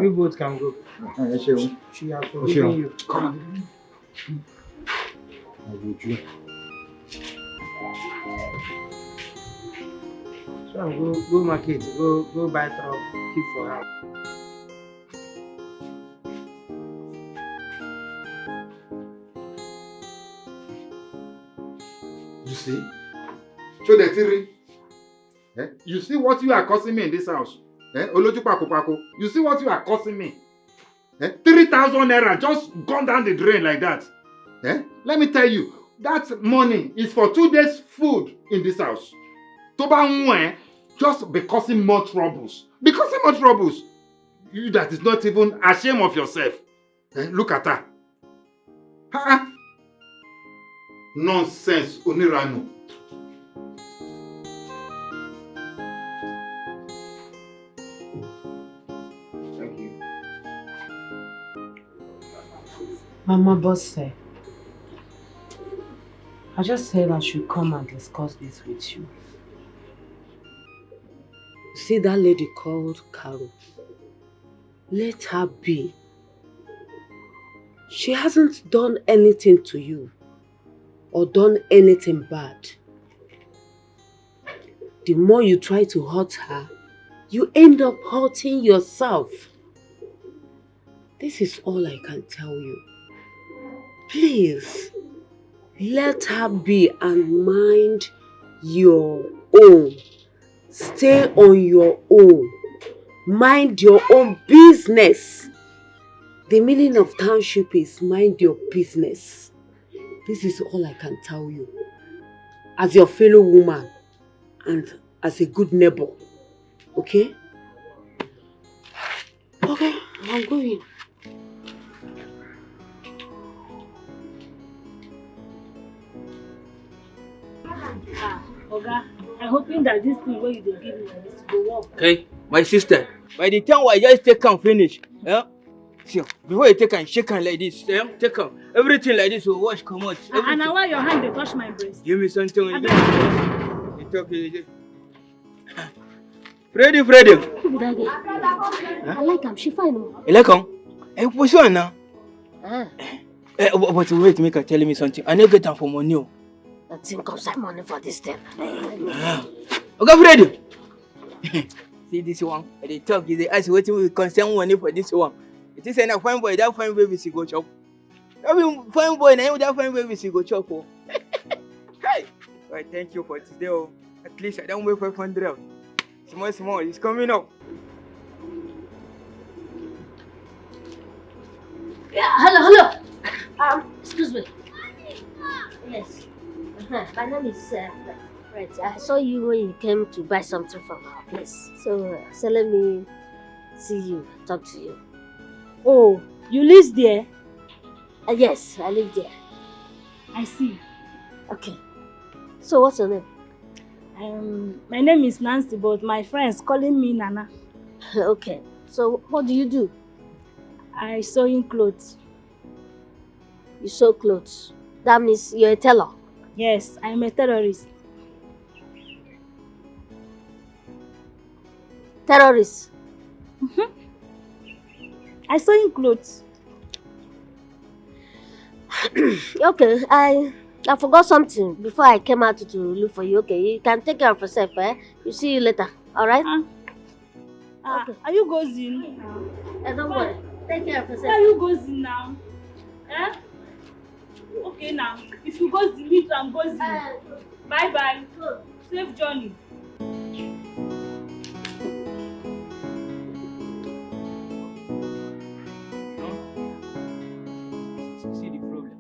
You both can go. She has forgiven you. Come. So go market, go buy truck, keep for her. You see? Show the theory. You see what you are causing me in this house? Oloju pako. You see what you are causing me? 3,000 naira just gone down the drain like that. Let me tell you, that money is for 2 days food in this house. Toba just be causing more troubles. Because more troubles. You that is not even ashamed of yourself. Look at her. Nonsense, Oniranu. Thank you. Mama Boss said, I just said I should come and discuss this with you. See that lady called Carol? Let her be. She hasn't done anything to you or done anything bad. The more you try to hurt her, you end up hurting yourself. This is all I can tell you. Please, let her be and mind your own. Stay on your own. Mind your own business. The meaning of township is mind your business. This is all I can tell you. As your fellow woman and as a good neighbor. Okay? Okay, I'm going. Oga, I'm hoping that this thing where you dey give me this go work. Okay, my sister. By the time I just take and finish, see, before you take and shake hand like this, take and everything like this will wash come out. And now why your hand they touch my breast? Give me something. You talk easy. Freddy. Who be that girl? I like him. She fine. You like him? What's on now? But wait, make her tell me something. I need to get her for money. I think of some money for this thing. Okay, Freddy. See this one? They talk, they ask what we concern money for this one. It is a fine boy, that fine baby she go chop. I mean, fine boy, now that fine baby she go chop. Hey! Well, thank you for today. At least I don't wait 500. Small, it's coming up. Yeah, hello. Excuse me. Yes. My name is Fred. I saw you when you came to buy something from our place. So let me see you, talk to you. Oh, you live there? Yes, I live there. I see. Okay. So what's your name? My name is Nancy, but my friends calling me Nana. Okay. So what do you do? I sew in clothes. You sew clothes? That means you're a tailor? Yes, I'm a terrorist. Terrorist? I sew in clothes. Okay, I forgot something before I came out to look for you. Okay, you can take care of yourself, eh? You see you later, alright? Okay. Are you going? Don't worry. Take care of yourself. Are you going now? Eh? Okay now. If you go, me too, I'm going. Bye bye. Safe journey. See the problem.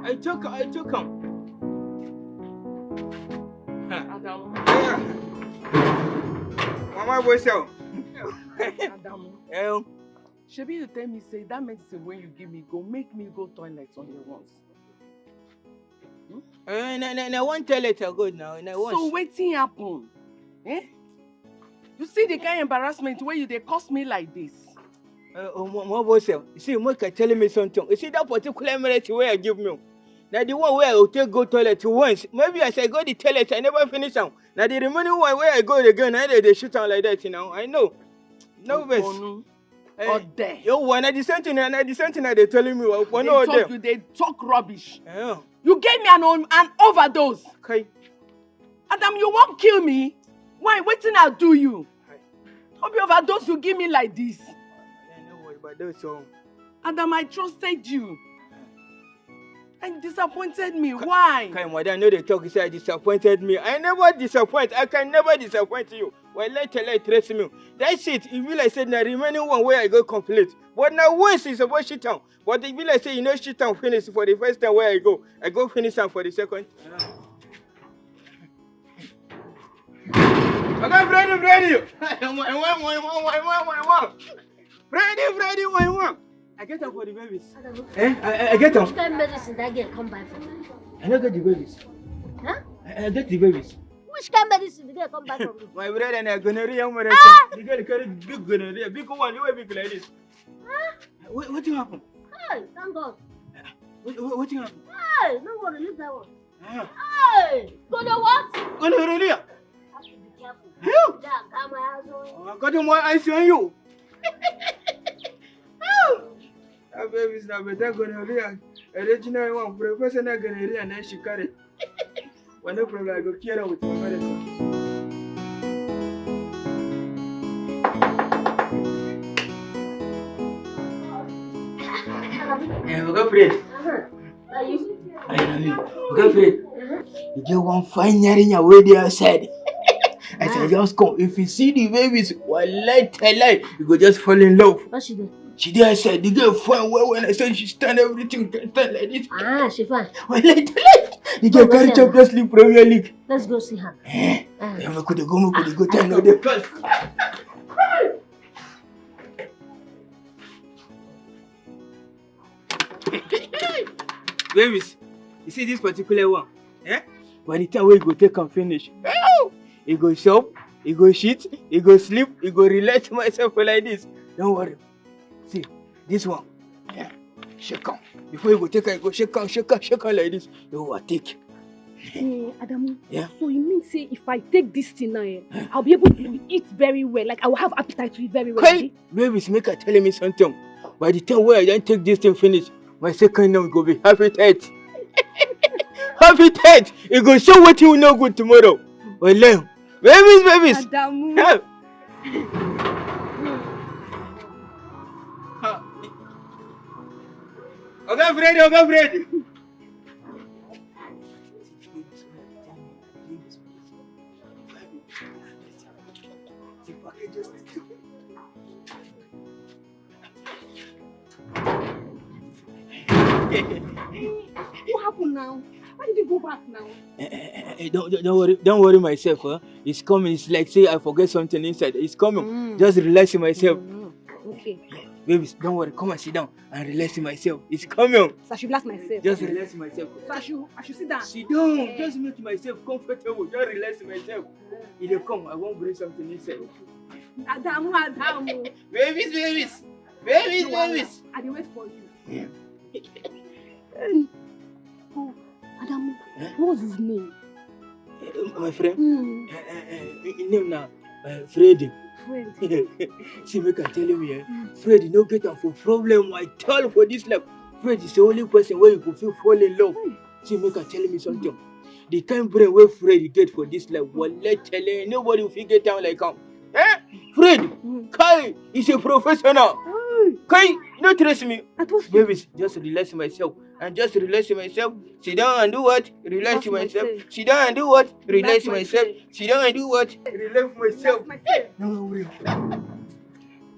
I took him. Adam. Mama boy so. Adam. Shebi you tell me say that medicine when you give me go make me go toilet on your once. I won't tell it good now. So wetin happen? Eh? You see the kind of embarrassment where you they cost me like this. Mama boy so. See, Moka telling me something. You see that particular medicine where I give me. Now the one where I will take go toilet once. Maybe as I go the toilet, I never finish them. Now the remaining one where I go again, they shoot down like that, you know. I know. No best. Or there. Yo, when I descend they telling me they talk rubbish. Yeah. You gave me an overdose. Okay. Adam, you won't kill me. Why? Waiting I'll do you. Hope you overdose you give me like this. No worry about those songs. Adam, I trusted you. And you disappointed me. Why? Okay, madam, I know they talk. You say I disappointed me. I never disappoint. I can never disappoint you. Well, let trace me. That's it. It will like say the remaining one where I go complete. But now once it's about shit town. But it will like say you know shit town finish for the first time where I go finish them for the second. Okay, Freddy. Freddy, one. I get them for the babies. I get them. Which kind of medicine that girl come by for me? I don't get the babies. Huh? I get the babies. Which kind of medicine the girl come by for me? My brother and I gonorrhea. The girl carry big gonorrhea. Big one, you big like this. Huh? What happened? Hey, thank God. What happened? Hey, no worry, leave that one. Hey, go to what? Gonorrhea. Have to be careful. Help! Yeah, come my house on. I got more eyes on you. That baby's not better gonorrhea. Original one, professional gonorrhea, and then she carry. Well, no problem, I go care with my medicine. We got Fred. Are you? I am you. We got Fred. You get one fine year in your way there outside. I said, just come. If you see the babies, lie, you go just fall in love. What she did? She did, I said, the girl fine well when I said she stand everything, stand like this. Ah, she fine. The girl carry Champions League Premier League. Let's go see her. We could go tell no the cause. Babies, you see this particular one? Eh? By the time we go take and finish, he go shop, he go shit, he go sleep, he go relax myself like this. Don't worry. See, this one. Yeah. Shake on. Before you go take it, go shake on like this. You will take. Adamu, Yeah. so you mean say if I take this thing now, I'll be able to eat very well, like I will have appetite to eat very well. Hey, babies, make her telling me something. By the time where I don't take this thing finish, my second name will be happy tight. Happy tight. It go show what you know good tomorrow. Well, babies. Adamu. Yeah. Okay, Freddy. What happened now? Why did you go back now? Don't worry myself. Huh? It's coming. It's like say I forget something inside. It's coming. Just relaxing myself. Okay. Babies, don't worry. Come and sit down and relax myself. It's coming. So I should relax myself. Just relax myself. So I should sit down. Sit down. Just make myself comfortable. Just relax myself. If they come, I won't bring something inside. Adamu. Babies. I will wait for you. Yeah. Oh, Adamu, what's his name? My friend? His name now, Freddy. Fred. See, make I tell you, Fred, you no get am for problem at all for this life. Fred is the only person where you could feel fall in love. See, make I tell me something. The kind brain where Fred get for this life, let's tell you, nobody will get down like him. Eh? Fred, Kai is a professional. Kai, you don't trust me. Babies, just relax myself. And just relax myself. Sit down and do what? Relax myself. Sit down and do what? Relax myself. Sit down and do what? Relax myself. No worry.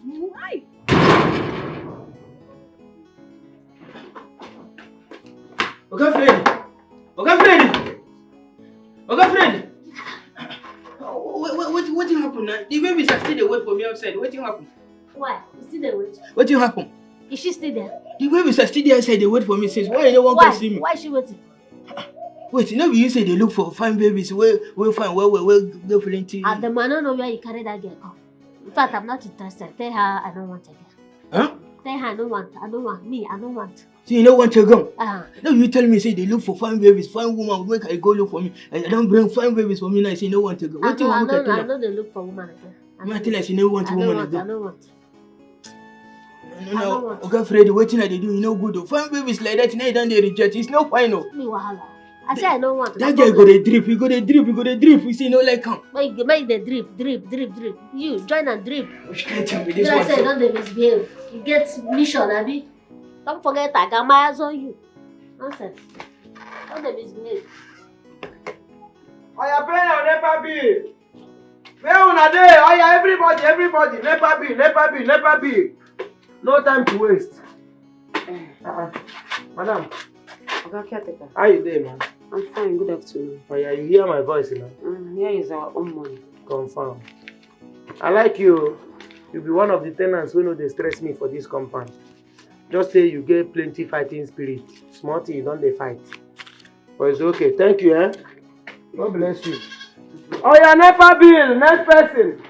Why? Okay, Fred. Okay, Fred. Okay, Fred. What happened now? The babies are still wait for me outside. What happened? Why? You still there wait? What happened? Is she still there? The babies are still there outside. They wait for me since. Why no one can see me? Why is she waiting? Wait, you know you say they look for fine babies. Where fine? Where go plenty? And the man don't know where you carry that girl come. In fact, I'm not interested. Tell her I don't want a girl. Huh? Tell her I don't want. I don't want. So you don't want to go? Uh-huh. No, you tell me say they look for fine babies, fine woman. Where can I go look for me? I don't bring fine babies for me now. I say no want to go. What do you want to tell I know they look for woman again. I tell her she no want woman again. I don't want. No. Okay, Freddy, what thing are they doing? You no good. Fine babies like that, now you don't they reject. It's no fine. No. Me wahala. I say I don't want. That girl go the drip. You go the drip. You say no like come. Make the drip. You join and drip. Which can't tell me this Then one. I say don't they misbehave. You get mission, Abi. Don't forget I got my eyes on you. Nonsense. Don't they misbehave. Oya pay your NEPA bill. Where una dey? Oya everybody. NEPA bill. No time to waste. Madam. Okay, Caretaker. How you doing, man? I'm fine. Good afternoon. Oya, you hear my voice now? Here is our own money. Confirm. I like you. You be one of the tenants who know they stress me for this compound. Just say you get plenty fighting spirit. Small thing, you don't dey fight. But it's okay. Thank you, eh? God bless you. Oh yeah, NEPA bill. Next person.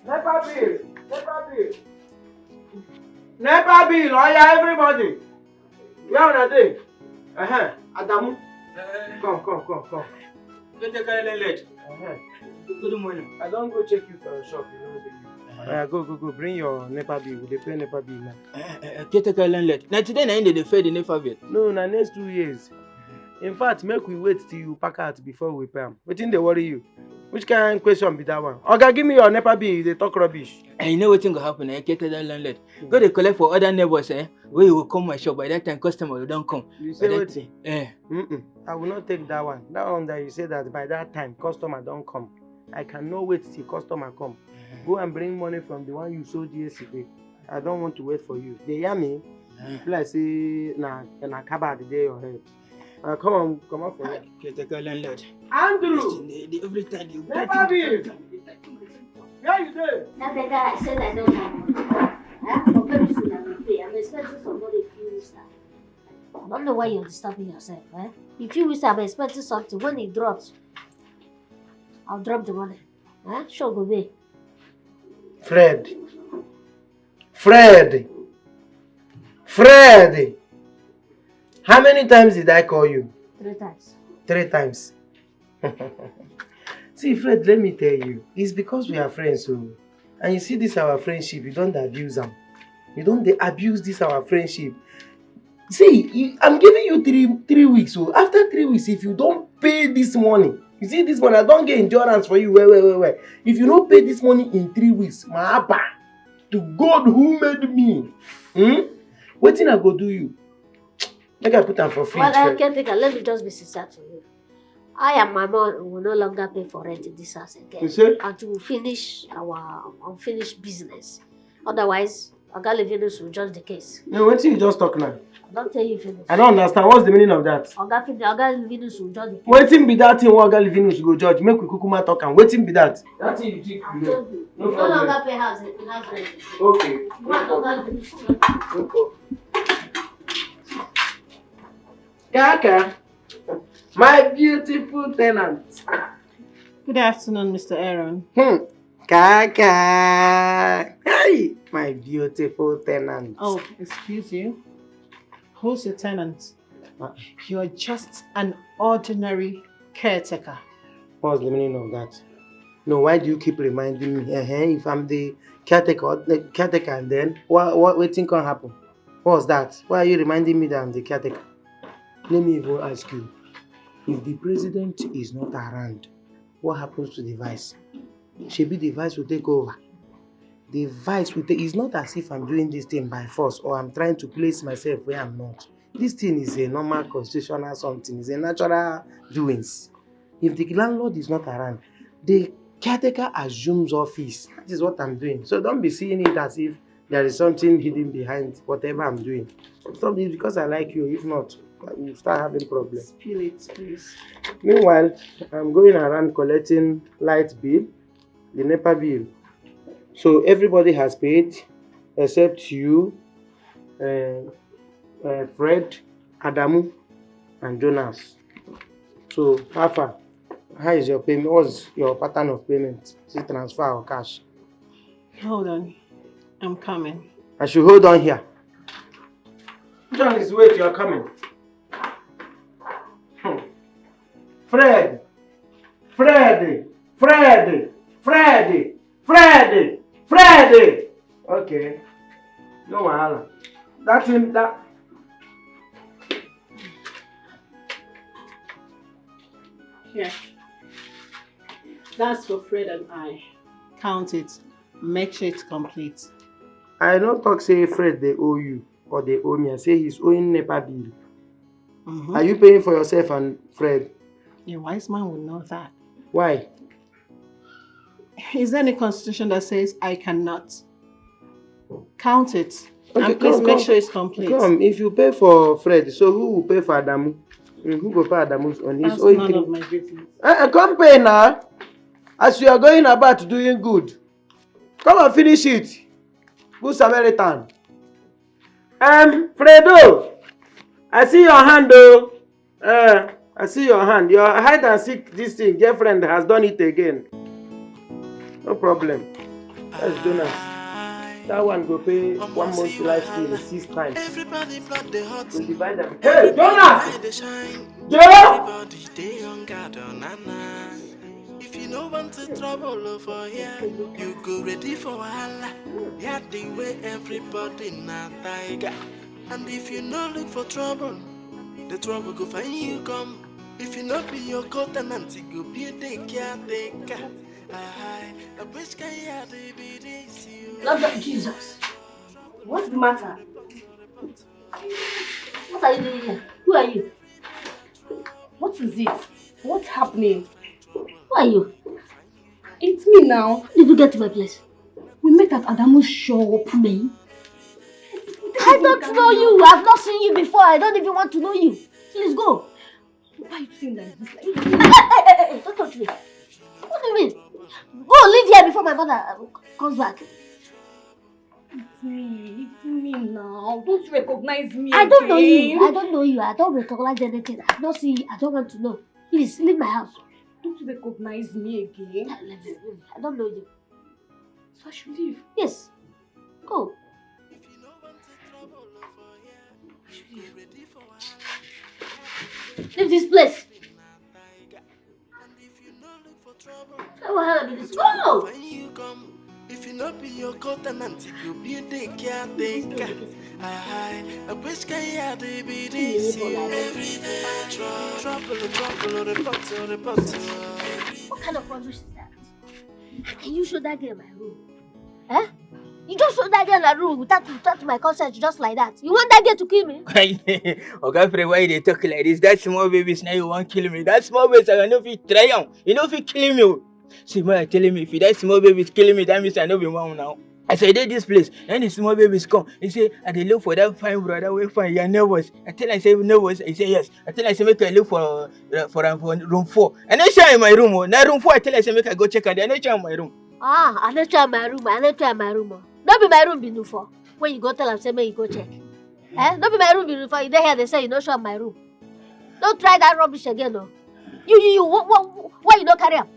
NEPA bill. Oh yeah, everybody. Where una dey? Adamu. Come. Get the landlord. Good morning. I don't go check you for a shop. You know go. Bring your NEPA bill. They pay NEPA bill now. Get the landlord. Now today, now they pay the NEPA bill. No, na next 2 years. In fact, make we wait till you pack out before we pay am. Wetin dey worry you? Which kind of question be that one? Oga, give me your NEPA bill. They talk rubbish. You know what's going to happen? Get the landlord. Go to collect for other neighbors. Where you will come my shop. By that time, customer will don't come. You say wetin? Eh. I will not take that one. That one that you say that by that time customer don't come. I cannot wait till customer come. Go and bring money from the one you sold yesterday. I don't want to wait for you. They hear me? Like say na cover the day your head. Come on for here. Get the landlord. Andrew! Every time you NEPA bill! Where you there? That beggar, I said I don't have money. For very soon I will pay. I'm expecting somebody a few weeks now. I don't know why you're disturbing yourself, eh? In a few weeks I'm expecting something. When it drops, I'll drop the money. Sure, go away. Fred! How many times did I call you? 3 times. 3 times. See, Fred, let me tell you. It's because we are friends, so. And you see this our friendship, you don't abuse them. You don't abuse this our friendship. See, I'm giving you 3 weeks, so after 3 weeks, if you don't pay this money, you see this money, I don't get endurance for you. Wait. If you don't pay this money in 3 weeks, my Abba, to God who made me, what thing I go do you? Make I put them for free. Well, I can't take it. Let me just be sincere to you. I and my mom will no longer pay for rent in this house again. You see? Until we finish our unfinished business. Otherwise, Oga Levinus will judge the case. No, what you just talk now? I don't tell you finish. I don't understand. What's the meaning of that? Oga Levinus will judge the case. Waiting be that thing what Oga Levinus go judge. Make we kukuma talk and waiting be that. That thing you think you know. No longer pay house rent. Okay. Oga Levinus. Kaka, my beautiful tenant. Good afternoon, Mr. Aaron. Kaka, hey, my beautiful tenant. Oh, excuse you. Who's your tenant? You're just an ordinary caretaker. What's the meaning of that? No, why do you keep reminding me? If I'm the caretaker, and then what thing can happen? What's that? Why are you reminding me that I'm the caretaker? Let me even ask you. If the president is not around, what happens to the vice? Maybe the vice will take over. The vice will take. It's not as if I'm doing this thing by force or I'm trying to place myself where I'm not. This thing is a normal constitutional something. It's a natural doings. If the landlord is not around, the caretaker assumes office. That is what I'm doing. So don't be seeing it as if there is something hidden behind whatever I'm doing. Something because I like you. If not, you start having problems. Spill it, please. Meanwhile, I'm going around collecting light bill, the NEPA bill. So everybody has paid except you, Fred, Adamu, and Jonas. So, how is your payment? What's your pattern of payment? Is it transfer or cash? Hold on. I'm coming. I should hold on here. John is wait, you are coming. Fred! Okay. No wahala. That's him. Here. That's for Fred and I. Count it. Make sure it's complete. I don't talk say Fred they owe you or they owe me. I say he's owing NEPA bill. Are you paying for yourself and Fred? A wise man would know that. Why? Is there any constitution that says I cannot? Count it. Okay, and please make sure it's complete. Come, if you pay for Fred, so who will pay for Adamu? Who will pay Adamu on his That's own? none of my business. Come pay now. As you are going about doing good. Come and finish it. Good Samaritan. Fredo, I see your hand though. I see your hand. Your hide and seek this thing. Girlfriend has done it again. No problem. That's Jonas. That one go pay 1 month life fee 6 times. We'll divide them. Hey, Jonas! Joe! If you don't want to trouble over here, you go ready for wahala. Yeah, the way everybody na tiger. And if you not look for trouble, the trouble go find you come. If you not be your coat and auntie, go be the caretaker. I wish I had a bit Lord Jesus. What's the matter? What are you doing here? Who are you? What is it? What's happening? Who are you? It's me now. How did you get to my place? We met at Adamu's shop. Me? I don't know you. I've not seen you before. I don't even want to know you. Please go. Why are you saying like this? Hey, don't touch me. What do you mean? Go leave here before my mother comes back. It's me now. Don't you recognize me I don't know again? you. I don't know you. I don't recognize anything. I've not seen you. I don't want to know. Please, leave my house. Don't you recognize me again? I don't know you. So I should leave? Yes. Go. Leave this place. Go! If you not be your coat and auntie, you be the caretaker. I wish I had a bit easy. Every day, trouble, report. What kind of rubbish is that? Can you show that girl my room? Eh? You just showed that girl in my room without my consent, just like that. You want that girl to kill me? Okay, Fred, why they talk like this? That small babies now you want to kill me. That small babies I know if you try on. You know if you kill me. See, man, telling me if that small babies killing me, that means I know be mom now. As I did this place, then the small babies come. He say, I dey look for that fine brother. We find your nervous. I tell I say nervous. He say yes. I tell I say make I look for room 4. I no show in my room. Now room 4. I tell I say make I go check out. I no show in my room. I no show in my room. Don't be my room be new for. When you go tell him say make you go check. Don't be my room be new for. You dey here they say you no show in my room. Don't try that rubbish again, no. You. Why you don't carry up?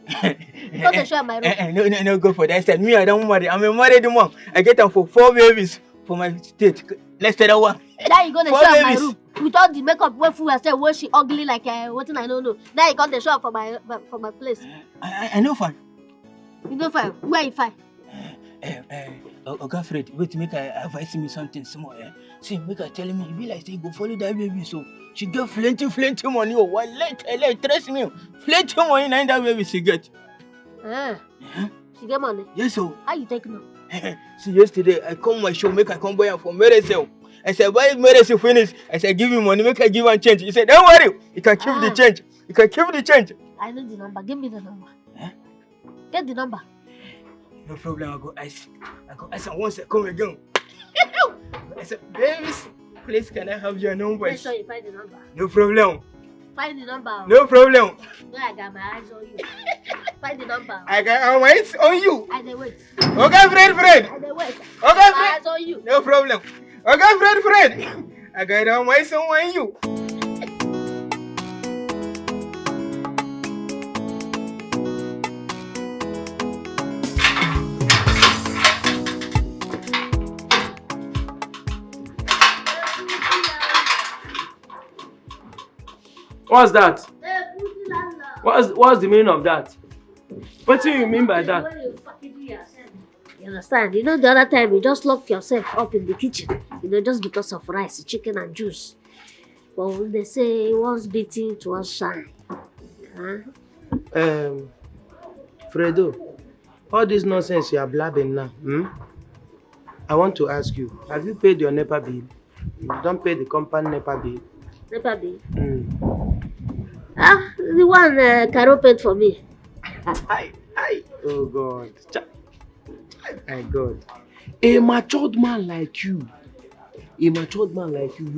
Don't show my room. No, go for that side. Me, I don't marry. I'm a married mom. I get them for 4 babies for my state. Let's take that one. Now you gonna show up my room with all the makeup when fool and say when she ugly like what I don't know. Now you got the show up for my place. I know fun. You know fine. Where you find? Oga Fred, wait, make I advise me something small. See, make her tell me, you be like say you go follow that baby, so she get plenty money. Oh, one let trust me. Plenty money na that baby she get. She get money? Yes, so. How you take no? See, yesterday I come my show, make I come buy am for medicine. I said, buy medicine finish. I said, give me money, make I give am change. He said, don't worry, you can keep the change. You can keep the change. I know the number. Give me the number. Get the number. No problem, I go ice and once I come again. I said, babies, please can I have your number? Make sure you find the number. No problem. Find the number. No problem. No, I got my eyes on you. Find the number. I got my eyes on you. I dey wait. Okay, Fred. I dey wait. Okay, My Fred. eyes on you. No problem. Okay, Fred. I got my eyes on you. What's that? What's the meaning of that? What do you mean by that? You understand? You know the other time you just locked yourself up in the kitchen, just because of rice, chicken and juice. But when they say once beaten, twice shine. Fredo, all this nonsense you are blabbing now, I want to ask you, have you paid your NEPA bill? You don't pay the company NEPA bill. NEPA bill? The one Caro paid for me. Oh God. My God. A matured man like you, you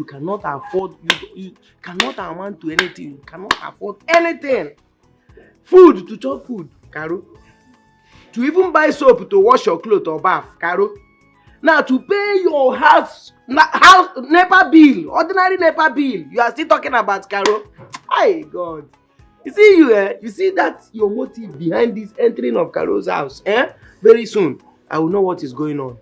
cannot afford, you cannot amount to anything, you cannot afford anything. Food, to chop food, Caro. To even buy soap to wash your clothes or bath, Caro. Now to pay your house NEPA bill, ordinary NEPA bill, you are still talking about Caro. Hi God. You see you see that your motive behind this entering of Caro's house, Very soon, I will know what is going on.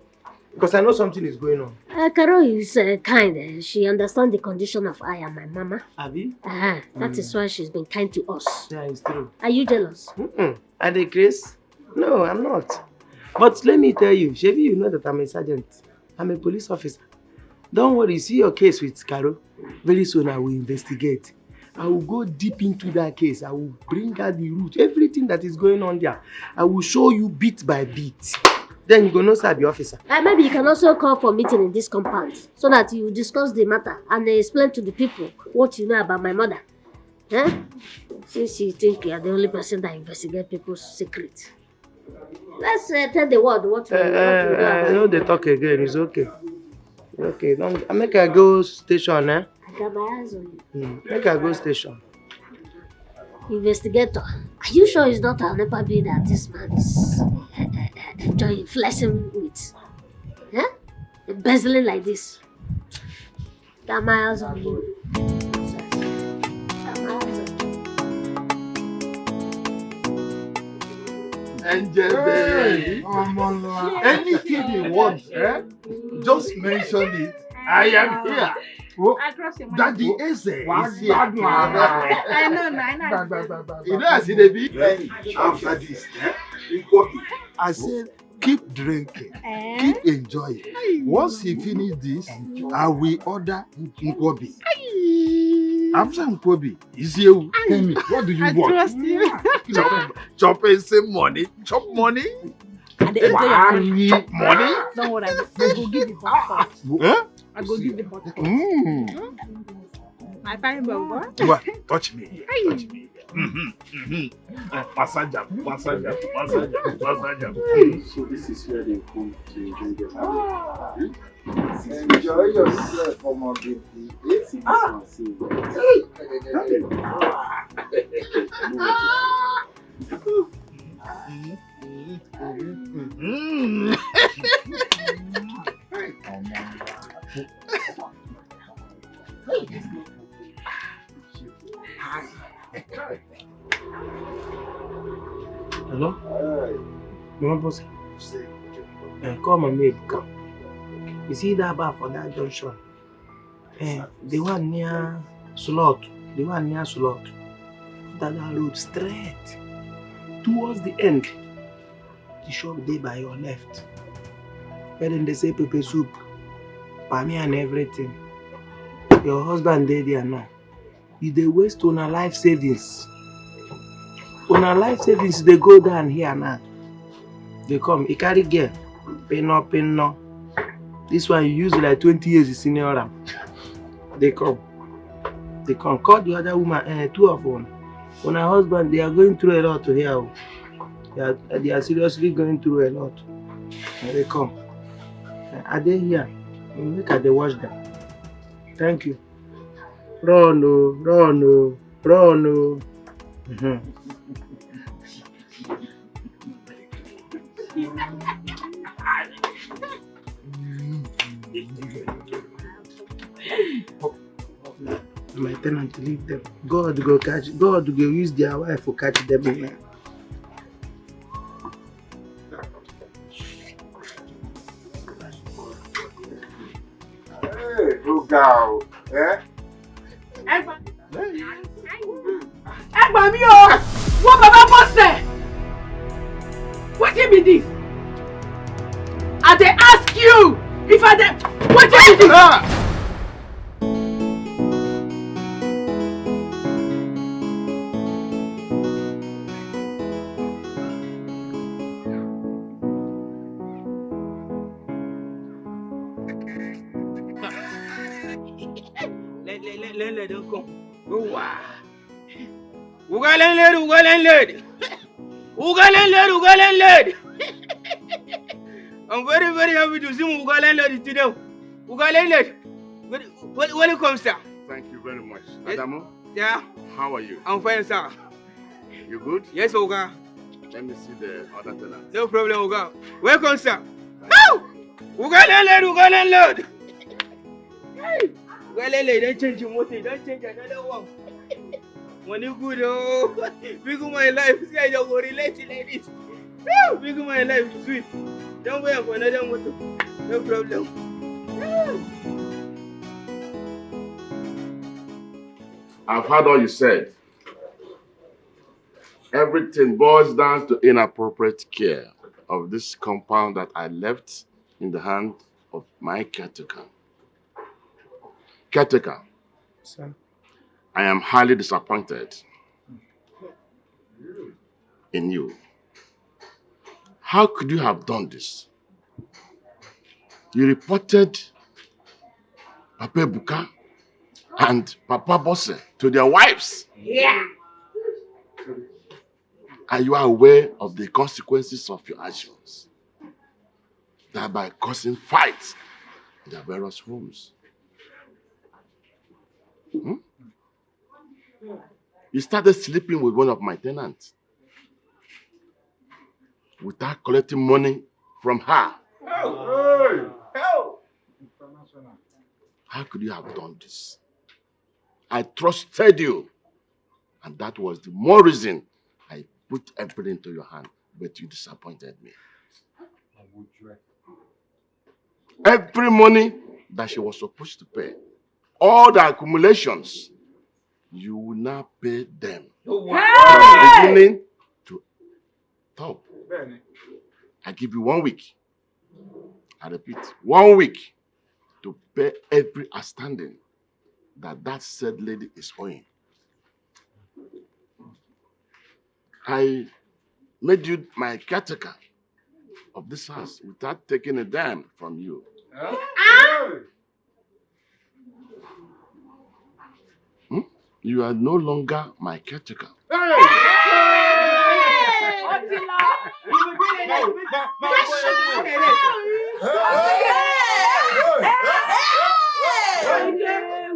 Because I know something is going on. Caro is kind. She understands the condition of I and my mama. Abi? That is why she's been kind to us. Yeah, it's true. Are you jealous? Are they Chris? No, I'm not. But let me tell you, Shebi, you know that I'm a sergeant. I'm a police officer. Don't worry, see your case with Caro. Very soon I will investigate. I will go deep into that case. I will bring out the root, everything that is going on there. I will show you bit by bit. Then you go know serve the officer. Maybe you can also call for meeting in this compound so that you discuss the matter and explain to the people what you know about my mother. Since you think you are the only person that investigates people's secrets. Let's tell the world what we do. I know they talk again. It's okay. Okay, don't make I go station, I got my eyes on you. Make I go station. Investigator, are you sure it's not a NEPA bill that this man is enjoying flexing with? Embezzling like this? Got my eyes on you. Anything you want, just mention it. I am here. Daddy Eze is here. I know. You know, I see the big after this. I said, keep drinking, keep enjoying. Once you finish this, I will order Nkwobi. After Nkwobi, is you. Tell me, what do you want? I trust you. Chop some money. Chop money. And they enjoy your money. Chop money. Don't worry, I go give the hot. I go give the hot. My fine boy. Touch me. Touch me. Massage. So this is where they come to enjoy their life. Enjoy yourself, my baby. Let's see this one. See. Hello? Mama boss. Call my maid, come. You see that bar for that junction? The one near Slot. That road straight towards the end. The shop there by your left. Where then they say pepper soup, pami and everything. Your husband there now. You dey waste on a life savings. On a life savings, they go down here now. They come, he carry girl. Pay no. This one you use like 20 years is senior ram. They come. Call the other woman, two of them. On her husband, they are going through a lot here. They are seriously going through a lot. They come. Are they here? Look at the watch them. Thank you. Run. My tenant leave them. God go use their wife to catch them in there. Hey, who go? Eh? Egba mi o! What Baba boss say? Wetin be this? I dey ask you if I dey. Wetin be this? Landlord don't come. Oh wow. Uga landlord. I'm very, very happy to see Uga landlord today. Uga landlord. Welcome, sir. Thank you very much. Adamu? Yeah. How are you? I'm fine, sir. You good? Yes, Uga. Let me see the other tenants. No problem, Uga. Welcome, sir. Oh! Uga landlord. Hey! Uga landlord, don't change your motor. Don't change another one. Money good, oh. Big my life. See, I don't go relate like this. Big my life, sweet. Don't wait for another motor. No problem. I've heard all you said. Everything boils down to inappropriate care of this compound that I left in the hand of my caretaker. Caretaker, Sir. I am highly disappointed in you. How could you have done this? You reported Papa Buka and Papa Bosse to their wives. Yeah. Are you aware of the consequences of your actions? Thereby causing fights in their various homes. You started sleeping with one of my tenants without collecting money from her. How could you have done this? I trusted you, and that was the more reason I put everything into your hand, but you disappointed me. Every money that she was supposed to pay, all the accumulations, you will now pay them. From beginning to top. I give you 1 week. I repeat, 1 week to pay every outstanding that said lady is owing. I made you my caretaker of this house without taking a dime from you. You are no longer my caretaker.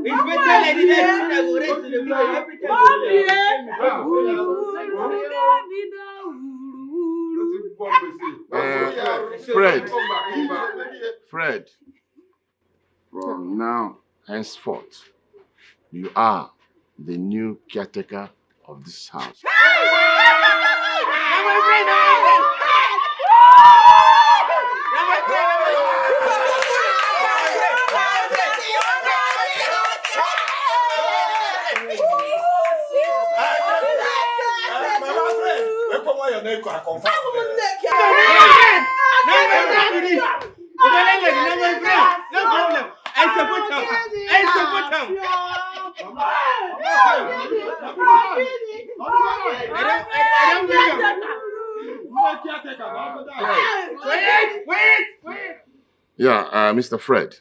It's better like the next thing I go rest to the people every time. Fred, from now henceforth, you are the new caretaker of this house. your neck are confirmed. No problem. I support him. Wait. Yeah, Mr. Fred,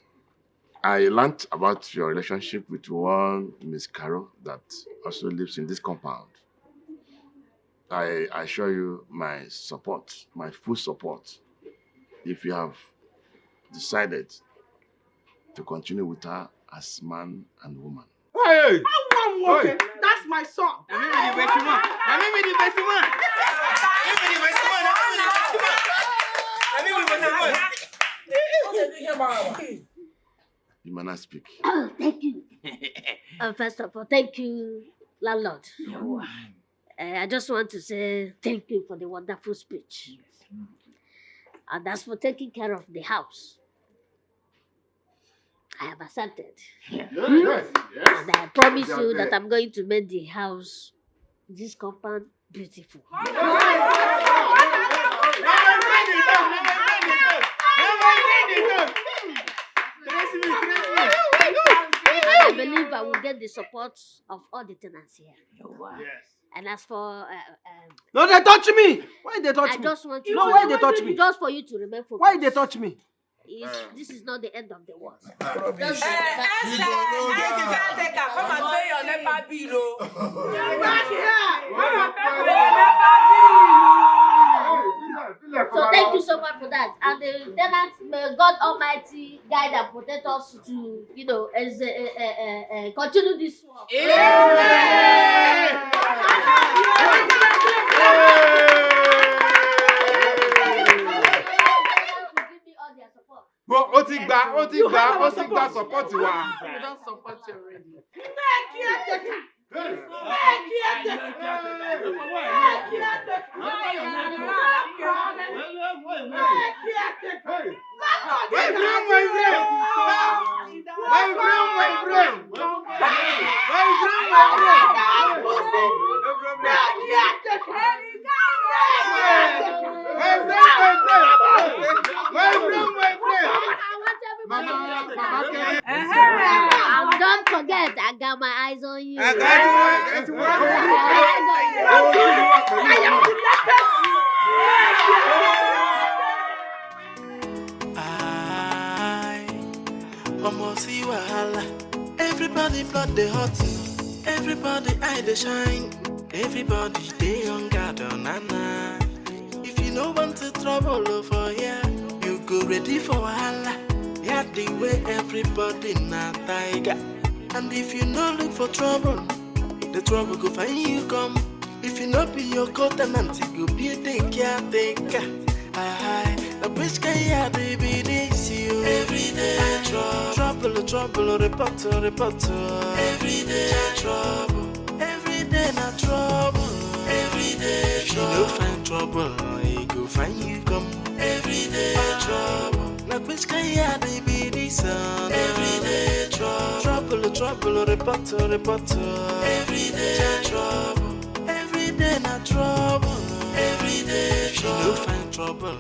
I learned about your relationship with one Miss Carol that also lives in this compound. I assure you my support, my full support, if you have decided to continue with her as man and woman. Hey! That's my son. You may not speak. Oh, thank you. First of all, thank you, Landlord. I just want to say thank you for the wonderful speech. And that's for taking care of the house. I have accepted. Yes. And I promise you that I'm going to make the house, this compound, beautiful. I believe I will get the support of all the tenants here. Yes. And as for No, they touch me. Why they touch me? I just want you. No, why they touch me? Just for you to remain focused. Why they touch me? This is not the end of the world. Caretaker, come and pay your NEPA bill. So thank you so much for that. And the tenants, may God Almighty guide and protect us to, continue this work. But ó ti gba support wa. We don't support you already. And don't forget, I got my eyes on you. Almost see wahala. Everybody blood they hot. Everybody eye they shine. Everybody they on guard on nana. If you no want to trouble over here, you go ready for wahala. Yeah, the way everybody na tiger. And if you no look for trouble, the trouble go find you come. If you not be your co-tenant, you go be a caretaker. The bitch can ya baby this you. Every day trouble, report. Every day trouble, every day not trouble. Every day if you no find trouble, he go find you come. Every day trouble, the bitch can ya baby this son. Every day trouble, report. Every day trouble, every day not trouble. Every day if you no find trouble,